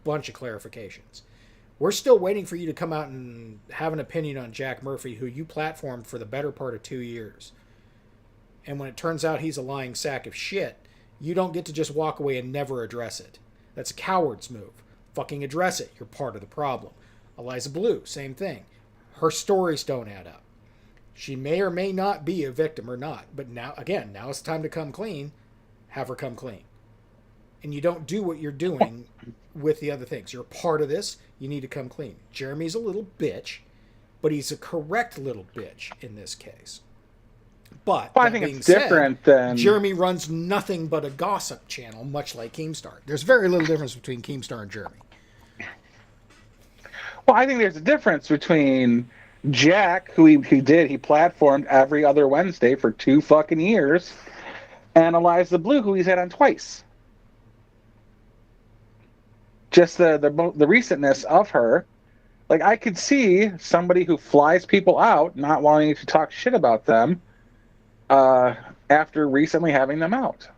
bunch of clarifications. We're still waiting for you to come out and have an opinion on Jack Murphy, who you platformed for the better part of 2 years. And when it turns out he's a lying sack of shit, you don't get to just walk away and never address it. That's a coward's move. Fucking address it. You're part of the problem. Eliza Blue, same thing. Her stories don't add up. She may or may not be a victim or not. But now it's time to come clean. Have her come clean. And you don't do what you're doing with the other things. You're part of this. You need to come clean. Jeremy's a little bitch, but he's a correct little bitch in this case. But I think it's different than... Jeremy runs nothing but a gossip channel, much like Keemstar. There's very little difference between Keemstar and Jeremy. Well, I think there's a difference between Jack, who he platformed every other Wednesday for 2 fucking years, and Eliza Blue, who he's had on twice. Just the recentness of her. Like, I could see somebody who flies people out not wanting to talk shit about them after recently having them out.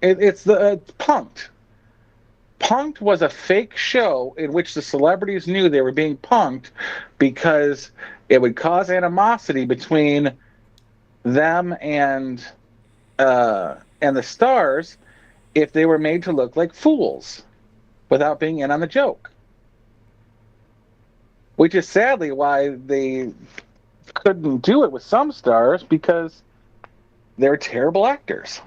It's Punk'd. Punk'd was a fake show in which the celebrities knew they were being punked because it would cause animosity between them and the stars if they were made to look like fools without being in on the joke. Which is sadly why they couldn't do it with some stars, because they're terrible actors.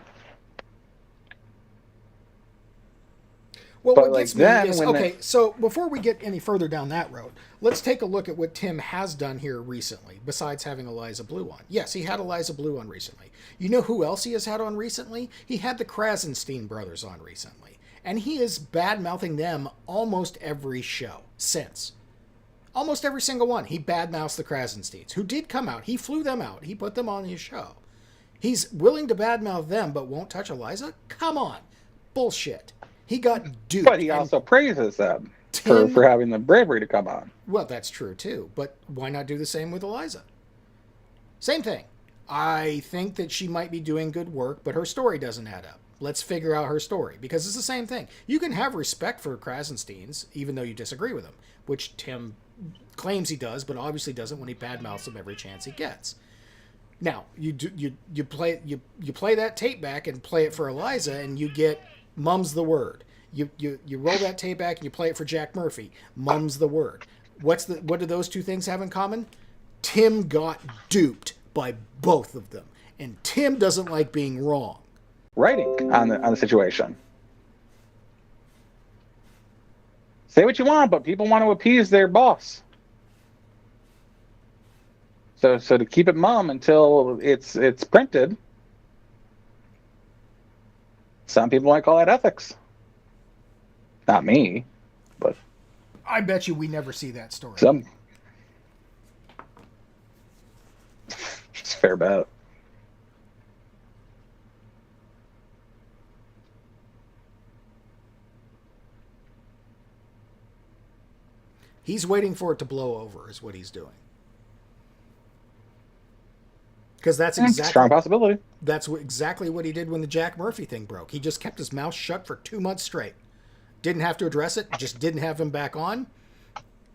Well, what gets me is, okay, so before we get any further down that road, let's take a look at what Tim has done here recently, besides having Eliza Blue on. Yes, he had Eliza Blue on recently. You know who else he has had on recently? He had the Krasenstein brothers on recently. And he is bad-mouthing them almost every show since. Almost every single one. He bad-mouths the Krasensteins, who did come out. He flew them out. He put them on his show. He's willing to bad-mouth them, but won't touch Eliza? Come on. Bullshit. He got duped. But he also praises them for having the bravery to come on. Well, that's true, too. But why not do the same with Eliza? Same thing. I think that she might be doing good work, but her story doesn't add up. Let's figure out her story, because it's the same thing. You can have respect for Krasensteins, even though you disagree with them, which Tim claims he does, but obviously doesn't when he badmouths them every chance he gets. Now, you play that tape back and play it for Eliza, and you get mum's the word. You roll that tape back and you play it for Jack Murphy. Mum's the word. What do those two things have in common? Tim got duped by both of them, and Tim doesn't like being wrong. Writing on the situation. Say what you want, but people want to appease their boss. So to keep it mum until it's printed. Some people might call that ethics. Not me, but I bet you we never see that story. It's a fair bet. He's waiting for it to blow over, is what he's doing. Because that's exactly strong possibility. That's exactly what he did when the Jack Murphy thing broke. He just kept his mouth shut for 2 months straight. Didn't have to address it. Just didn't have him back on.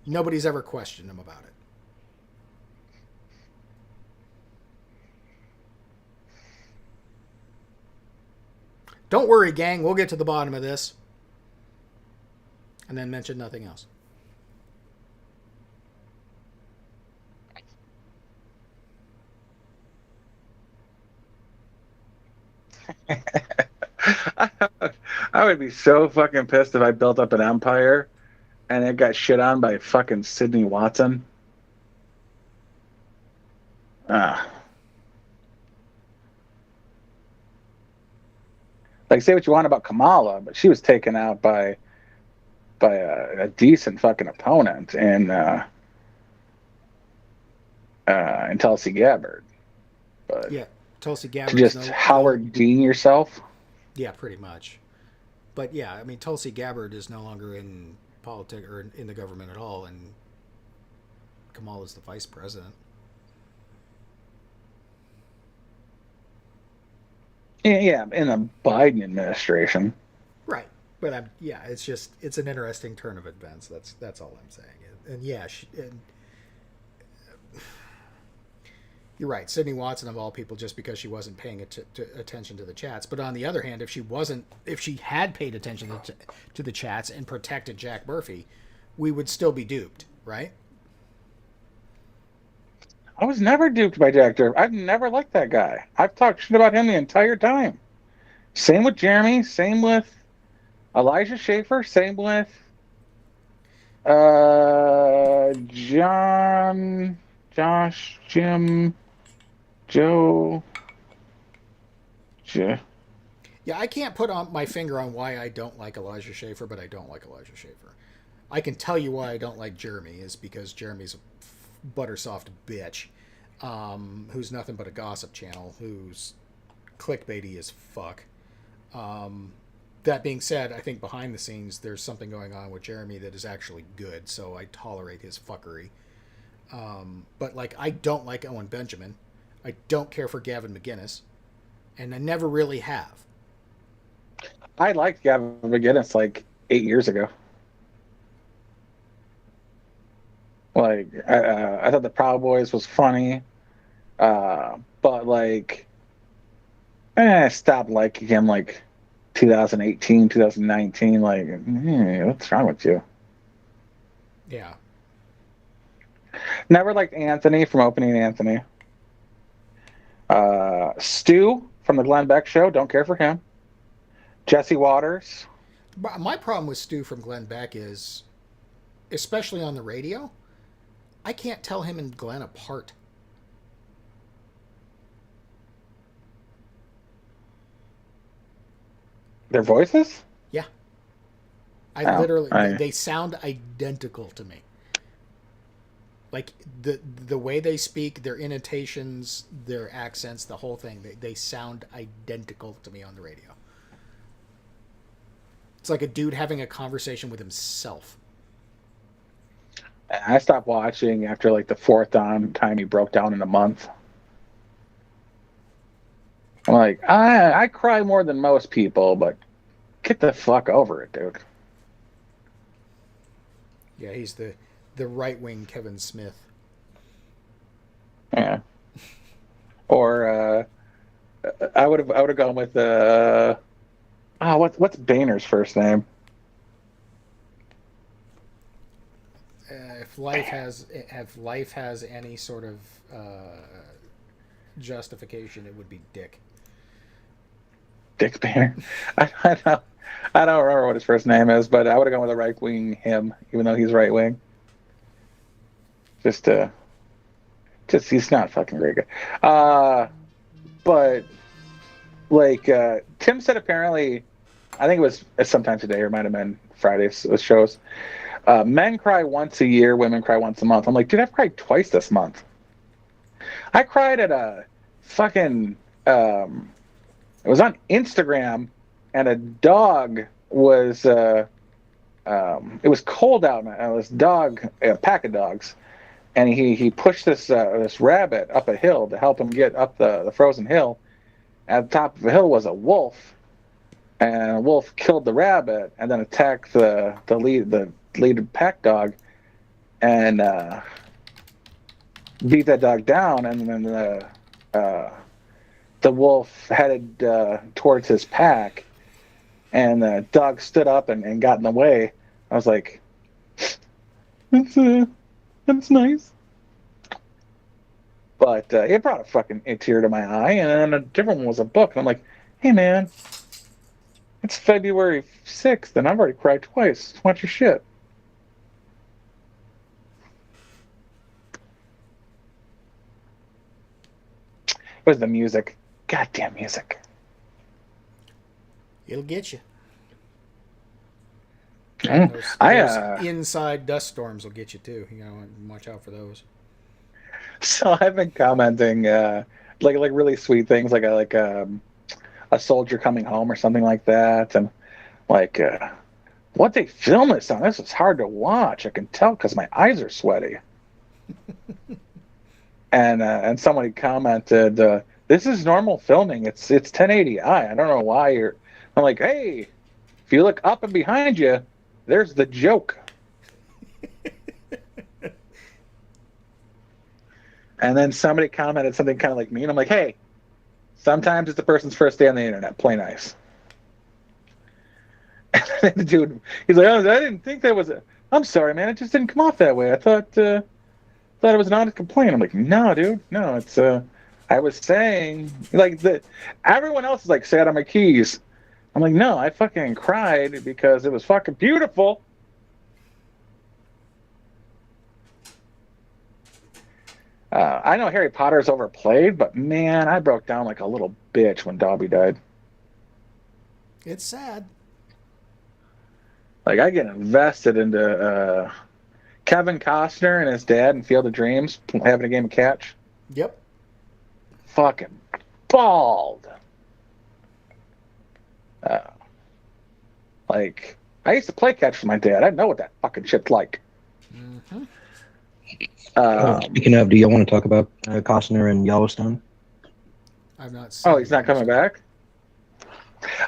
Nobody's ever questioned him about it. Don't worry, gang. We'll get to the bottom of this. And then mention nothing else. I would be so fucking pissed if I built up an empire and it got shit on by fucking Sydney Watson. Like, say what you want about Kamala, but she was taken out by a decent fucking opponent in Tulsi Gabbard. But yeah, Tulsi Gabbard. To just Howard Dean yourself. Yeah, pretty much. But yeah, I mean, Tulsi Gabbard is no longer in politics or in the government at all, and Kamala's the vice president. Yeah, in the Biden administration. Right. But it's an interesting turn of events. That's all I'm saying. And yeah, you're right. Sydney Watson of all people, just because she wasn't paying attention to the chats. But on the other hand, if she had paid attention to the chats and protected Jack Murphy, we would still be duped, right? I was never duped by Jack Murphy. I've never liked that guy. I've talked shit about him the entire time. Same with Jeremy. Same with Elijah Schaefer. Same with John, Josh, Jim, Joe. Yeah, I can't put on my finger on why I don't like Elijah Schaefer, but I don't like Elijah Schaefer. I can tell you why I don't like Jeremy is because Jeremy's a buttersoft bitch, who's nothing but a gossip channel, who's clickbaity as fuck. That being said, I think behind the scenes there's something going on with Jeremy that is actually good, so I tolerate his fuckery. But like, I don't like Owen Benjamin. I don't care for Gavin McInnes, and I never really have. I liked Gavin McInnes like 8 years ago. Like, I thought the Proud Boys was funny, but like, I stopped liking him like 2018, 2019. Like, what's wrong with you? Yeah. Never liked Anthony from Opening Anthony. Stu from the Glenn Beck Show, don't care for him. Jesse Waters. My problem with Stu from Glenn Beck is, especially on the radio, I can't tell him and Glenn apart. Their voices? Yeah. They sound identical to me. Like the way they speak, their intonations, their accents, the whole thing, they sound identical to me on the radio. It's like a dude having a conversation with himself. I stopped watching after like the fourth time he broke down in a month. I'm like, I cry more than most people, but get the fuck over it, dude. Yeah, he's the right-wing Kevin Smith. Yeah. Or I would have gone with what's Boehner's first name? If life has any sort of justification, it would be Dick. Dick Boehner. I don't remember what his first name is, but I would have gone with a right wing him, even though he's right wing. Just he's not fucking very good. But like Tim said, apparently, I think it was sometime today, or it might have been Friday's shows. Men cry once a year, women cry once a month. I'm like, dude, I've cried twice this month. I cried at a fucking it was on Instagram, and a dog was it was cold out, and this dog, a pack of dogs, and he pushed this rabbit up a hill to help him get up the frozen hill. At the top of the hill was a wolf, and a wolf killed the rabbit and then attacked the lead pack dog, and beat that dog down, and then the wolf headed towards his pack, and the dog stood up and got in the way. I was like, that's nice. But it brought a tear to my eye, and then a different one was a book. And I'm like, hey man, it's February 6th, and I've already cried twice. Watch your shit. It was the music. Goddamn music. It'll get you. Those inside dust storms will get you too. You know, watch out for those. So I've been commenting like really sweet things, like a soldier coming home or something like that, and like what they film this on. This is hard to watch. I can tell because my eyes are sweaty. And somebody commented, "This is normal filming. It's 1080i. I don't know why you're." I'm like, hey, If you look up and behind you, there's the joke. And then somebody commented something kind of like me, and I'm like, hey, sometimes it's the person's first day on the internet. Play nice. And the dude, he's like, oh, I didn't think that was I'm sorry, man. It just didn't come off that way. I thought it was an honest complaint. I'm like, no, dude. No, it's, I was saying, like, everyone else is like, sat on my keys. I'm like, no, I fucking cried because it was fucking beautiful. I know Harry Potter's overplayed, but man, I broke down like a little bitch when Dobby died. It's sad. Like, I get invested into Kevin Costner and his dad in Field of Dreams having a game of catch. Yep. Fucking bald. Like, I used to play catch with my dad. I know what that fucking shit's like. Mm-hmm. Speaking of, do you want to talk about Costner and Yellowstone? I've not seen Oh, he's not coming back?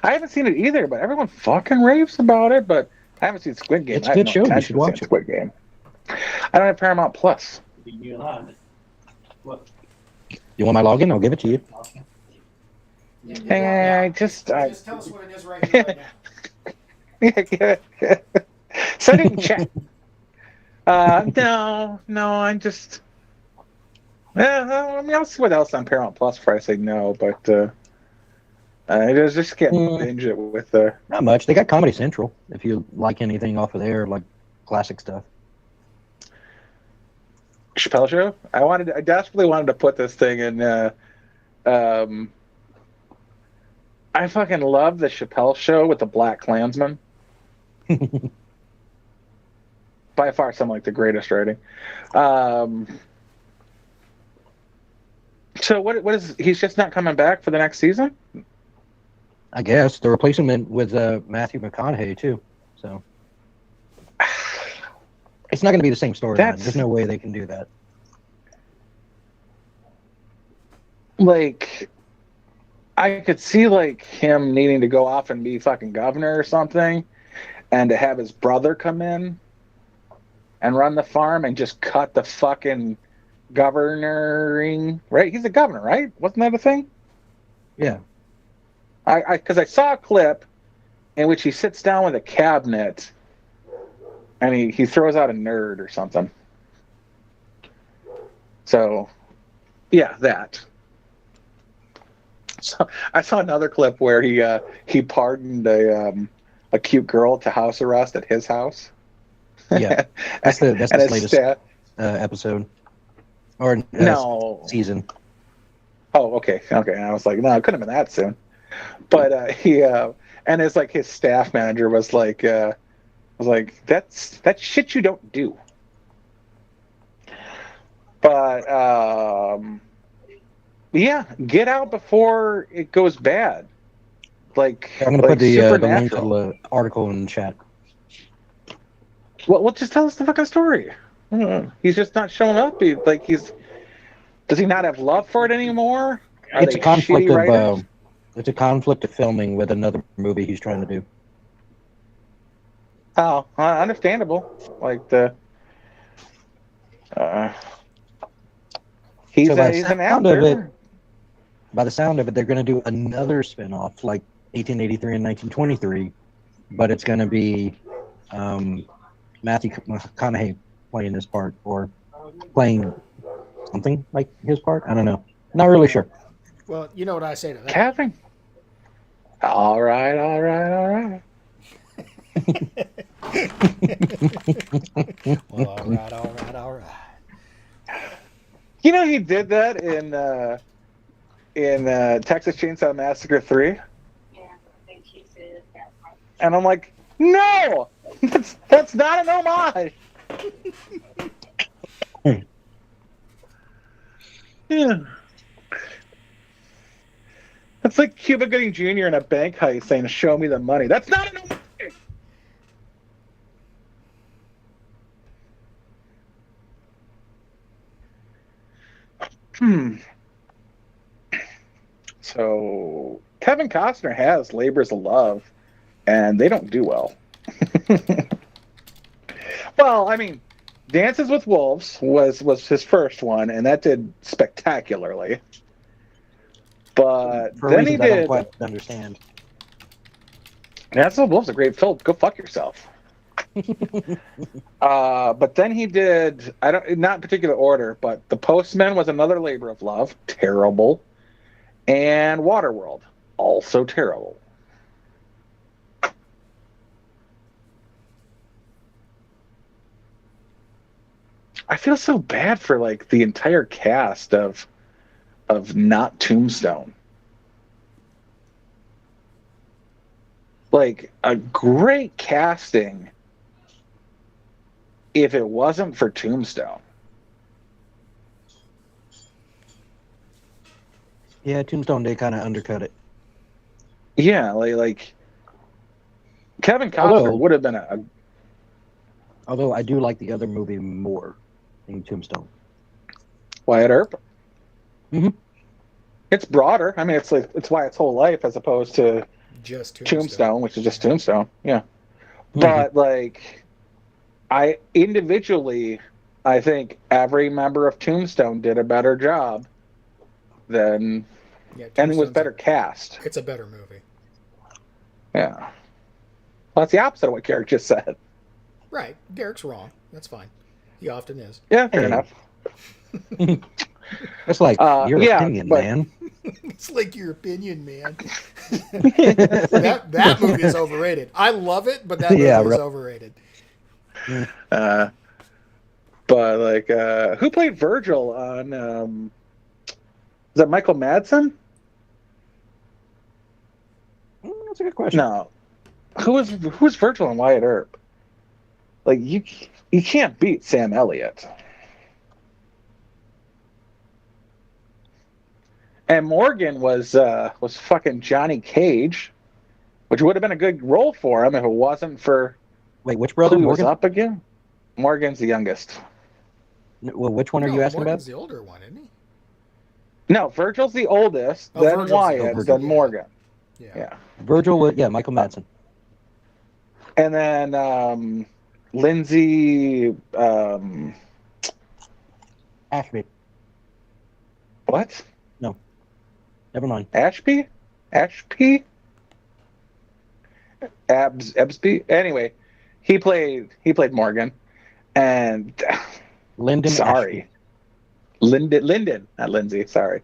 I haven't seen it either, but everyone fucking raves about it, but I haven't seen Squid Game. It's a good show. You should watch it. Squid Game. I don't have Paramount Plus. You want my login? I'll give it to you. Hey, Just tell us what it is right now. Send it in chat. No, I'm just. I mean, I'll see what else on Paramount Plus before I say no, but I just can't binge it with Not much. They got Comedy Central. If you like anything off of there, like classic stuff. Chappelle Show. I desperately wanted to put this thing in. I fucking love the Chappelle Show with the Black Klansman. By far, some like the greatest writing. So what is? He's just not coming back for the next season? I guess they're replacing him with Matthew McConaughey too. So it's not going to be the same storyline. There's no way they can do that. Like, I could see like him needing to go off and be fucking governor or something, and to have his brother come in and run the farm and just cut the fucking governoring. Right? He's a governor, right? Wasn't that a thing? Yeah. Because I saw a clip in which he sits down with a cabinet and he throws out a nerd or something. So, yeah, that. So I saw another clip where he pardoned a cute girl to house arrest at his house. Yeah, that's the latest episode or no season. Oh, okay. And I was like, no, it couldn't have been that soon. But he and his like his staff manager was like, that's shit you don't do. But yeah, get out before it goes bad. Like, I'm gonna put the link to the article in the chat. Well, just tell us the fucking story. He's just not showing up. Does he not have love for it anymore? It's a conflict of it's a conflict of filming with another movie he's trying to do. Oh, understandable. Like he's an actor. By the sound of it, they're going to do another spinoff, like 1883 and 1923, but it's going to be Matthew McConaughey playing this part, or playing something like his part. I don't know. Not really sure. Well, you know what I say to that. Kevin. All right. Well, all right. You know, he did that in Texas Chainsaw Massacre 3. And I'm like, no! That's not an homage! Yeah. That's like Cuba Gooding Jr. in a bank heist saying, show me the money. That's not an homage! So, Kevin Costner has labors of love and they don't do well. Well, I mean, Dances with Wolves was his first one, and that did spectacularly. But For then he reasons I don't did. quite understand. Dances with Wolves is a great film. Go fuck yourself. But then he did. I don't, not in particular order, but The Postman was another labor of love. Terrible. And Waterworld, also terrible. I feel so bad for like the entire cast of not Tombstone. Like a great casting if it wasn't for Tombstone. Yeah, Tombstone did kind of undercut it. Yeah, like Kevin Costner would have been a. Although I do like the other movie more than Tombstone. Wyatt Earp. Mm-hmm. It's broader. I mean, it's like it's Wyatt's whole life as opposed to just Tombstone, which is just Tombstone. Yeah, but like, I individually, I think every member of Tombstone did a better job than, and it was better cast. It's a better movie. Yeah, well, that's the opposite of what Garrick just said. Right, Garrick's wrong. That's fine. He often is. Yeah, fair enough. It's like your opinion, man. It's like your opinion, man. that movie is overrated. I love it, but that movie is overrated. But like, who played Virgil on? Is that Michael Madsen? That's a good question. No, who's Virgil on Wyatt Earp? Like you can't beat Sam Elliott. And Morgan was fucking Johnny Cage, which would have been a good role for him if it wasn't for. Wait, which brother? Who Morgan? was up again? Morgan's the youngest. Well, which one are you asking Morgan's about? The older one, isn't he? No, Virgil's the oldest. Then Virgil's Wyatt. Then Morgan. Yeah. Virgil was Michael Madsen. And then Lindsay. Ashby. What? No. Never mind. Ashby? Ebsby? Anyway, he played Morgan. And Lyndon. Sorry. Ashby. Lyndon, not Lindsay, sorry.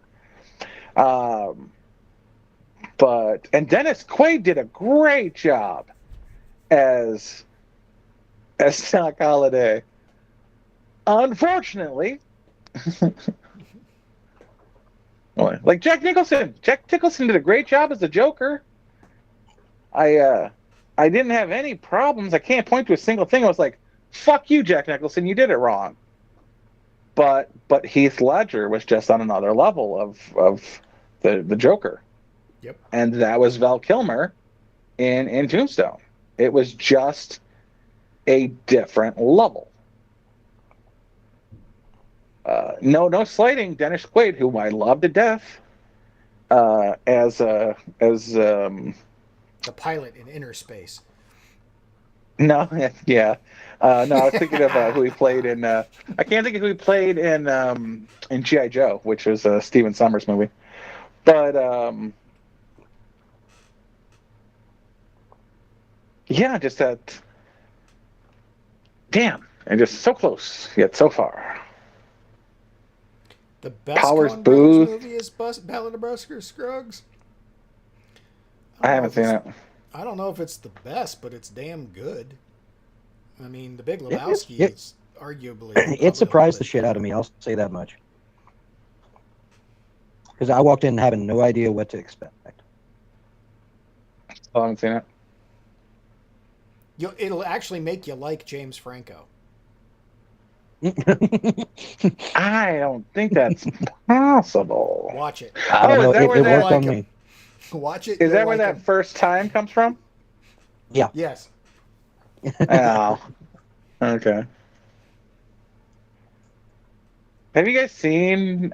And Dennis Quaid did a great job as Doc Holliday. Unfortunately, like Jack Nicholson did a great job as the Joker. I didn't have any problems. I can't point to a single thing. I was like, "Fuck you, Jack Nicholson, you did it wrong." But Heath Ledger was just on another level of the Joker. Yep. And that was Val Kilmer in Tombstone. It was just a different level. No slighting Dennis Quaid, whom I love to death, as the pilot in Inner Space. No, yeah. No, I was thinking of who he played in. I can't think of who he played in G.I. Joe, which was a Stephen Sommers movie. But yeah, just that. Damn, and just so close yet so far. The best Powers Coen Booth movie is Ballad of Buster Scruggs. I haven't seen it. I don't know if it's the best, but it's damn good. I mean, The Big Lebowski is arguably. It surprised the shit out of me. I'll say that much. Because I walked in having no idea what to expect. I haven't seen it. It'll actually make you like James Franco. I don't think that's possible. Watch it. I don't know. It worked on me. Watch it. Is that where that first time comes from? Yeah. Yes. Oh. Okay. Have you guys seen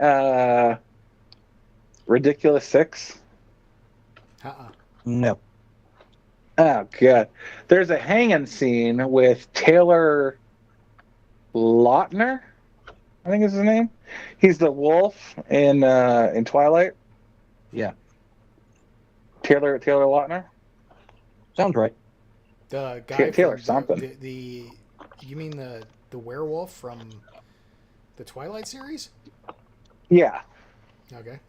Ridiculous 6? Uh-uh. No. Oh god, there's a hanging scene with Taylor Lautner, I think is his name. He's the wolf in Twilight. Yeah, Taylor Lautner. sounds right. The guy Taylor from something. the you mean the werewolf from the Twilight series? Yeah, Okay.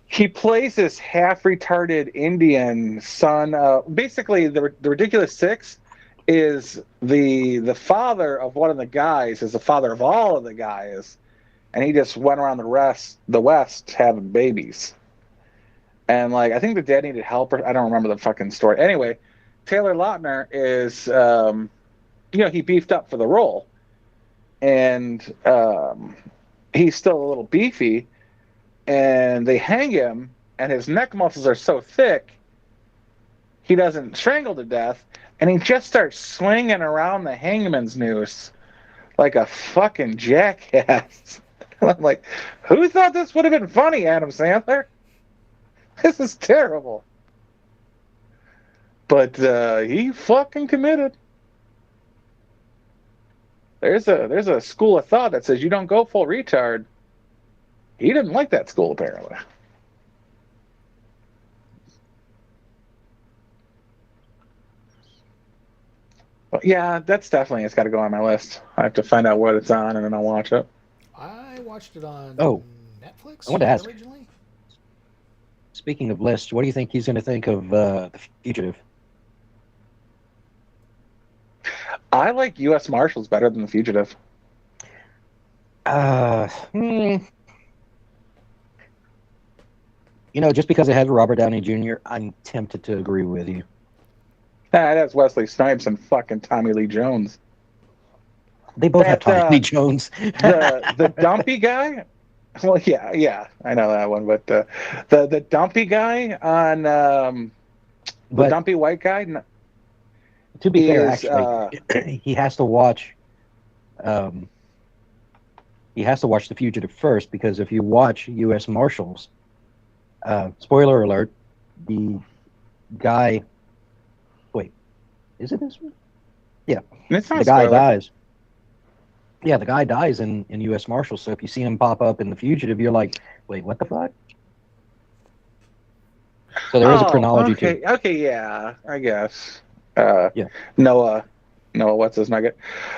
he plays this half-retarded Indian son. Basically, the Ridiculous Six is the father of one of the guys, is the father of all of the guys, and he just went around the West having babies. And like, I think the dad needed help, or I don't remember the fucking story. Anyway, Taylor Lautner is, he beefed up for the role, and he's still a little beefy. And they hang him, and his neck muscles are so thick, he doesn't strangle to death, and he just starts swinging around the hangman's noose like a fucking jackass. I'm like, who thought this would have been funny, Adam Sandler? This is terrible. But he fucking committed. There's a school of thought that says you don't go full retard. He didn't like that school, apparently. But yeah, that's definitely, it's got to go on my list. I have to find out what it's on, and then I'll watch it. I watched it on Netflix I want to ask. originally. Speaking of lists, what do you think he's going to think of The Fugitive? I like U.S. Marshals better than The Fugitive. Just because it has Robert Downey Jr., I'm tempted to agree with you. It has Wesley Snipes and fucking Tommy Lee Jones. They both have Tommy Lee Jones. the dumpy guy. Well, yeah, I know that one, but the dumpy guy on the dumpy white guy. To be fair, actually, he has to watch. He has to watch The Fugitive first, because if you watch U.S. Marshals, spoiler alert, the guy. Wait, is it this one? Yeah, the guy dies. Yeah, the guy dies in U.S. Marshals. So if you see him pop up in The Fugitive, you're like, wait, what the fuck? So there is a chronology too. Okay, yeah, I guess. Yeah. Noah, what's his nugget?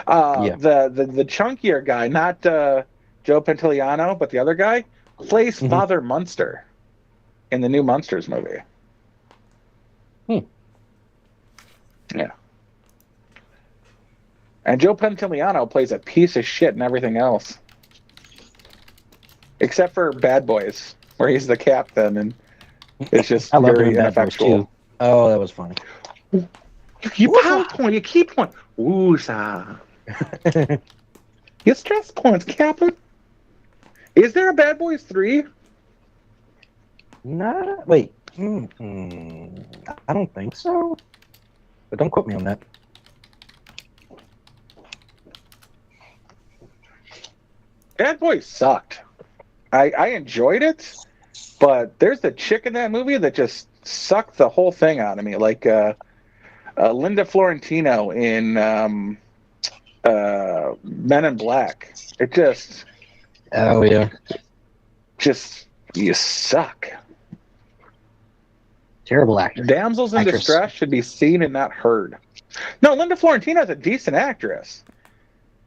Yeah. The chunkier guy, not Joe Pantoliano, but the other guy, plays Father Munster in the new Munsters movie. Yeah. And Joe Pantoliano plays a piece of shit and everything else. Except for Bad Boys, where he's the captain, and it's just very ineffectual. Oh, that was funny. You PowerPoint, you keep point. Woosah. You stress points, Captain. Is there a Bad Boys 3? Nah, wait. I don't think so. But don't quote me on that. Bad Boys sucked. I enjoyed it, but there's the chick in that movie that just sucked the whole thing out of me. Like Linda Florentino in Men in Black. It just... Oh, yeah. Just, you suck. Terrible actor. Damsels in Distress should be seen and not heard. No, Linda Florentino's a decent actress.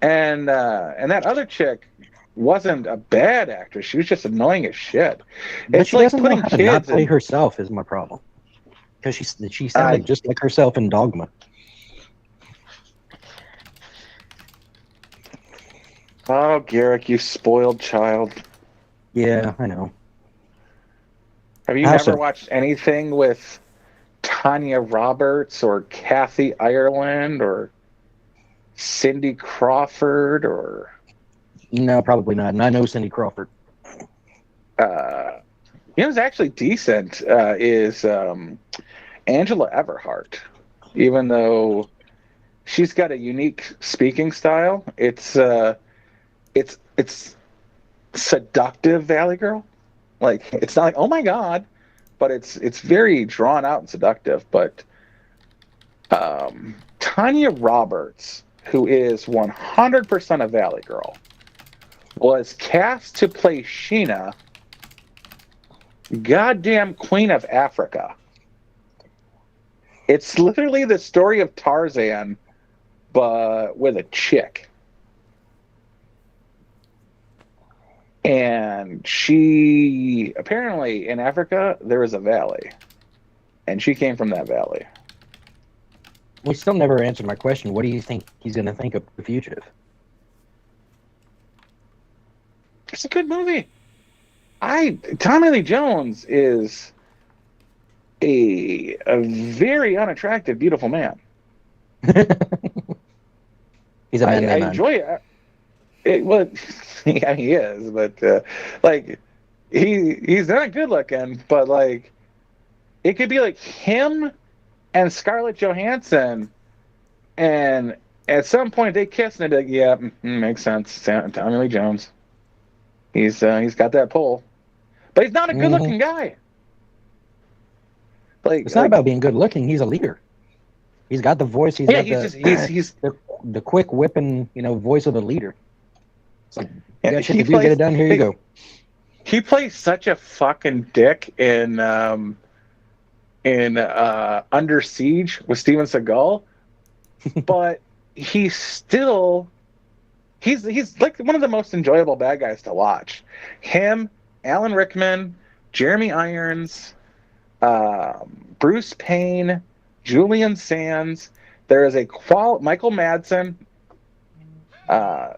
And that other chick wasn't a bad actress. She was just annoying as shit. But it's she like doesn't putting know how to kids not play in... herself is my problem. Because she sounded just like herself in Dogma. Oh, Garrick, you spoiled child. Yeah, I know. Have you never watched anything with Tanya Roberts or Kathy Ireland or Cindy Crawford or... No, probably not. And I know Cindy Crawford. Who's actually decent is Angela Everhart. Even though she's got a unique speaking style, it's seductive Valley Girl. Like, it's not like, oh my god, but it's very drawn out and seductive. But Tanya Roberts, who is 100% a Valley girl, was cast to play Sheena, goddamn Queen of Africa. It's literally the story of Tarzan, but with a chick. And she, apparently in Africa, there is a valley. And she came from that valley. We still never answered my question. What do you think he's going to think of The Fugitive? It's a good movie. Tommy Lee Jones is a very unattractive, beautiful man. He's a manly man. I enjoy it. Well, yeah, he is, but like he's not good looking, but like it could be like him and Scarlett Johansson, and at some point they kiss and they'd be like, yeah, makes sense. Tommy Lee Jones. He's got that pull, but he's not a good looking guy. Like it's not about being good looking. He's a leader. He's got the voice. He's got the quick whipping, voice of the leader. It's like, you got shit to do, get it done. Here you go. He plays such a fucking dick in Under Siege with Steven Seagal, but he's like one of the most enjoyable bad guys to watch. Him, Alan Rickman, Jeremy Irons, Bruce Payne, Julian Sands. There is Michael Madsen.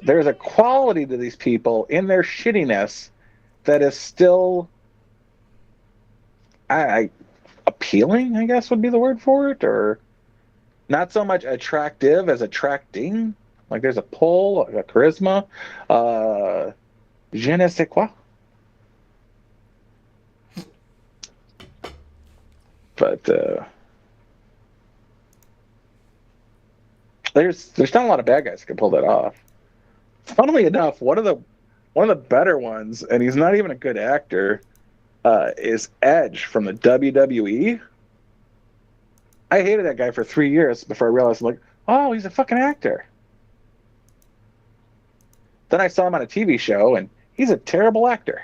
There is a quality to these people in their shittiness that is still appealing, I guess would be the word for it, or not so much attractive as attracting. Like there's a pull, a charisma, je ne sais quoi. But there's not a lot of bad guys that can pull that off. Funnily enough, one of the better ones, and he's not even a good actor, is Edge from the WWE. I hated that guy for 3 years before I realized, like, oh, he's a fucking actor. Then I saw him on a TV show, and he's a terrible actor.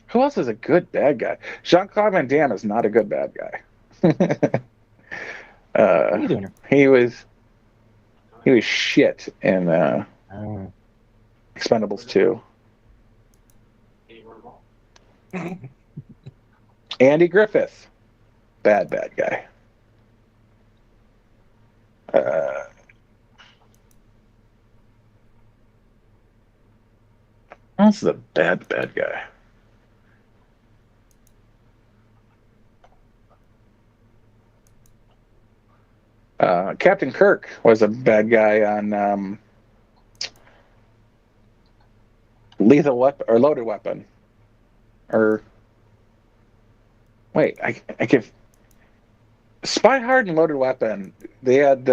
Who else is a good bad guy? Jean-Claude Van Damme is not a good bad guy. What are you doing here? He was shit in Expendables 2. Andy Griffith, bad guy. Who else is a bad guy? Captain Kirk was a bad guy on Lethal Weapon or Loaded Weapon, or wait, I give Spy Hard and Loaded Weapon. They had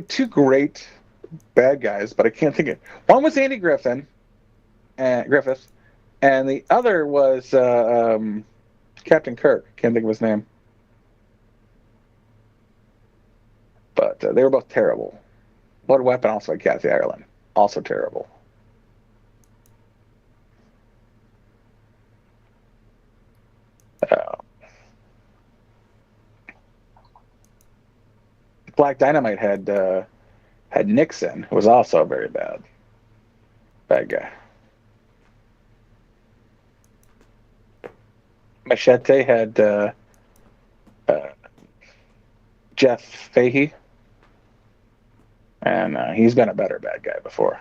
two great bad guys, but I can't think of. One was Andy Griffith, and the other was Captain Kirk. Can't think of his name. But they were both terrible. Loaded Weapon also had Kathy Ireland. Also terrible. Black Dynamite had Nixon, who was also a very bad guy. Machete had Jeff Fahey. And he's been a better bad guy before.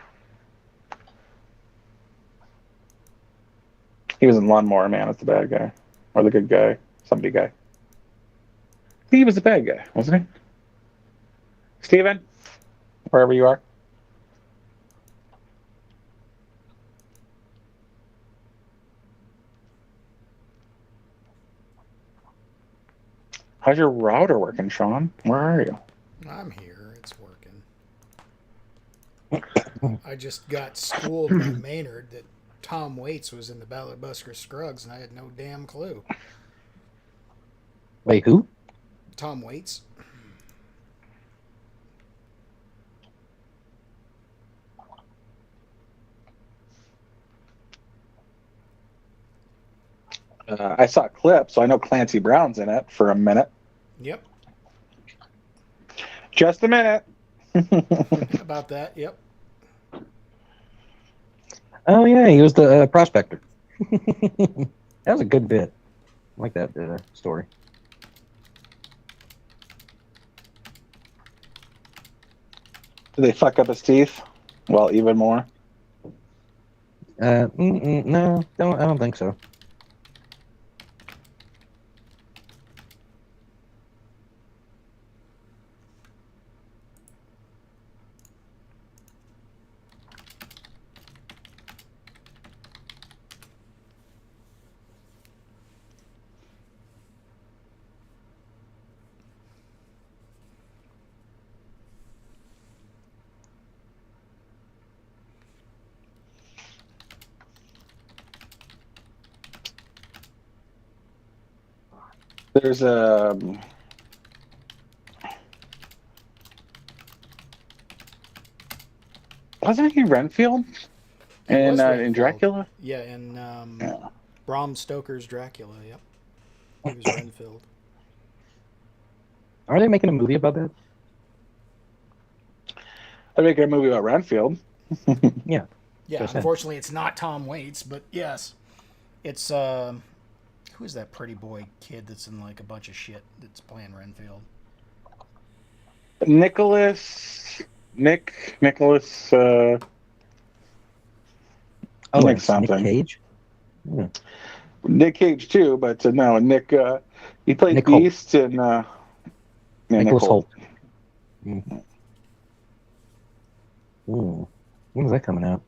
He was in Lawnmower Man as the bad guy. Or the good guy. Somebody guy. He was the bad guy, wasn't he? Steven? Wherever you are. How's your router working, Sean? Where are you? I'm here. It's working. I just got schooled by Maynard that Tom Waits was in the Ballad of Buster Scruggs, and I had no damn clue. Wait, who? Tom Waits. I saw a clip, so I know Clancy Brown's in it for a minute. Yep. Just a minute. About that, yep. Oh yeah, he was the prospector. That was a good bit. I like that story. Did they fuck up his teeth? Well, even more. No, I don't think so. There's a wasn't he Renfield in Renfield. Dracula? Yeah, in Bram Stoker's Dracula. Yep, he was Renfield. Are they making a movie about that? They're making a movie about Renfield. Yeah. Yeah, unfortunately, it's not Tom Waits, but yes, it's who is that pretty boy kid that's in like a bunch of shit that's playing Renfield? Nicholas. Nick something. Nick Cage. Yeah. Nick Cage too, but no, Nick. He played Nick Beast in. Yeah, Nicholas Holt. Ooh. When is that coming out?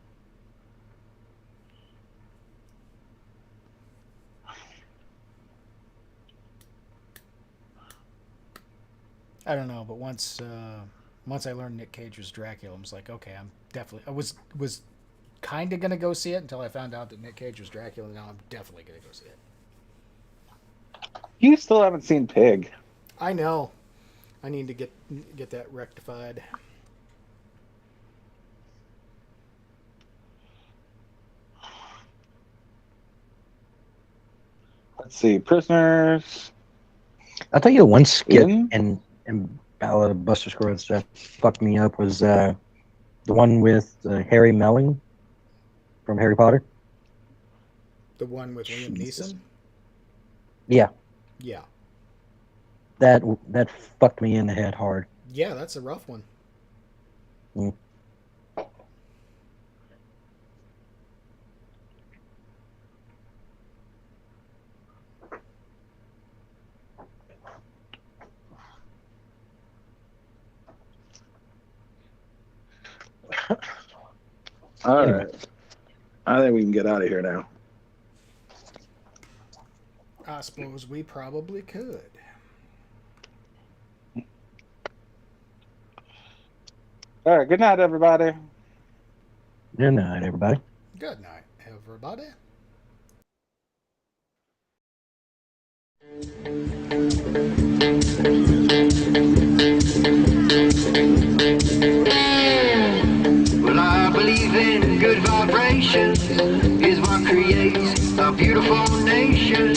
I don't know, but once I learned Nick Cage was Dracula, I was like, okay, I was kind of gonna go see it until I found out that Nick Cage was Dracula. Now I'm definitely gonna go see it. You still haven't seen Pig. I know. I need to get that rectified. Let's see, Prisoners. I'll tell you the one skit in Ballad of Buster Scruggs that fucked me up was the one with Harry Melling from Harry Potter. The one with Liam Neeson? Yeah. Yeah. That fucked me in the head hard. Yeah, that's a rough one. Mm. All right. I think we can get out of here now. I suppose we probably could. All right. Good night, everybody. Good night, everybody. Good night, everybody. Well, I believe in good vibrations is what creates a beautiful nation.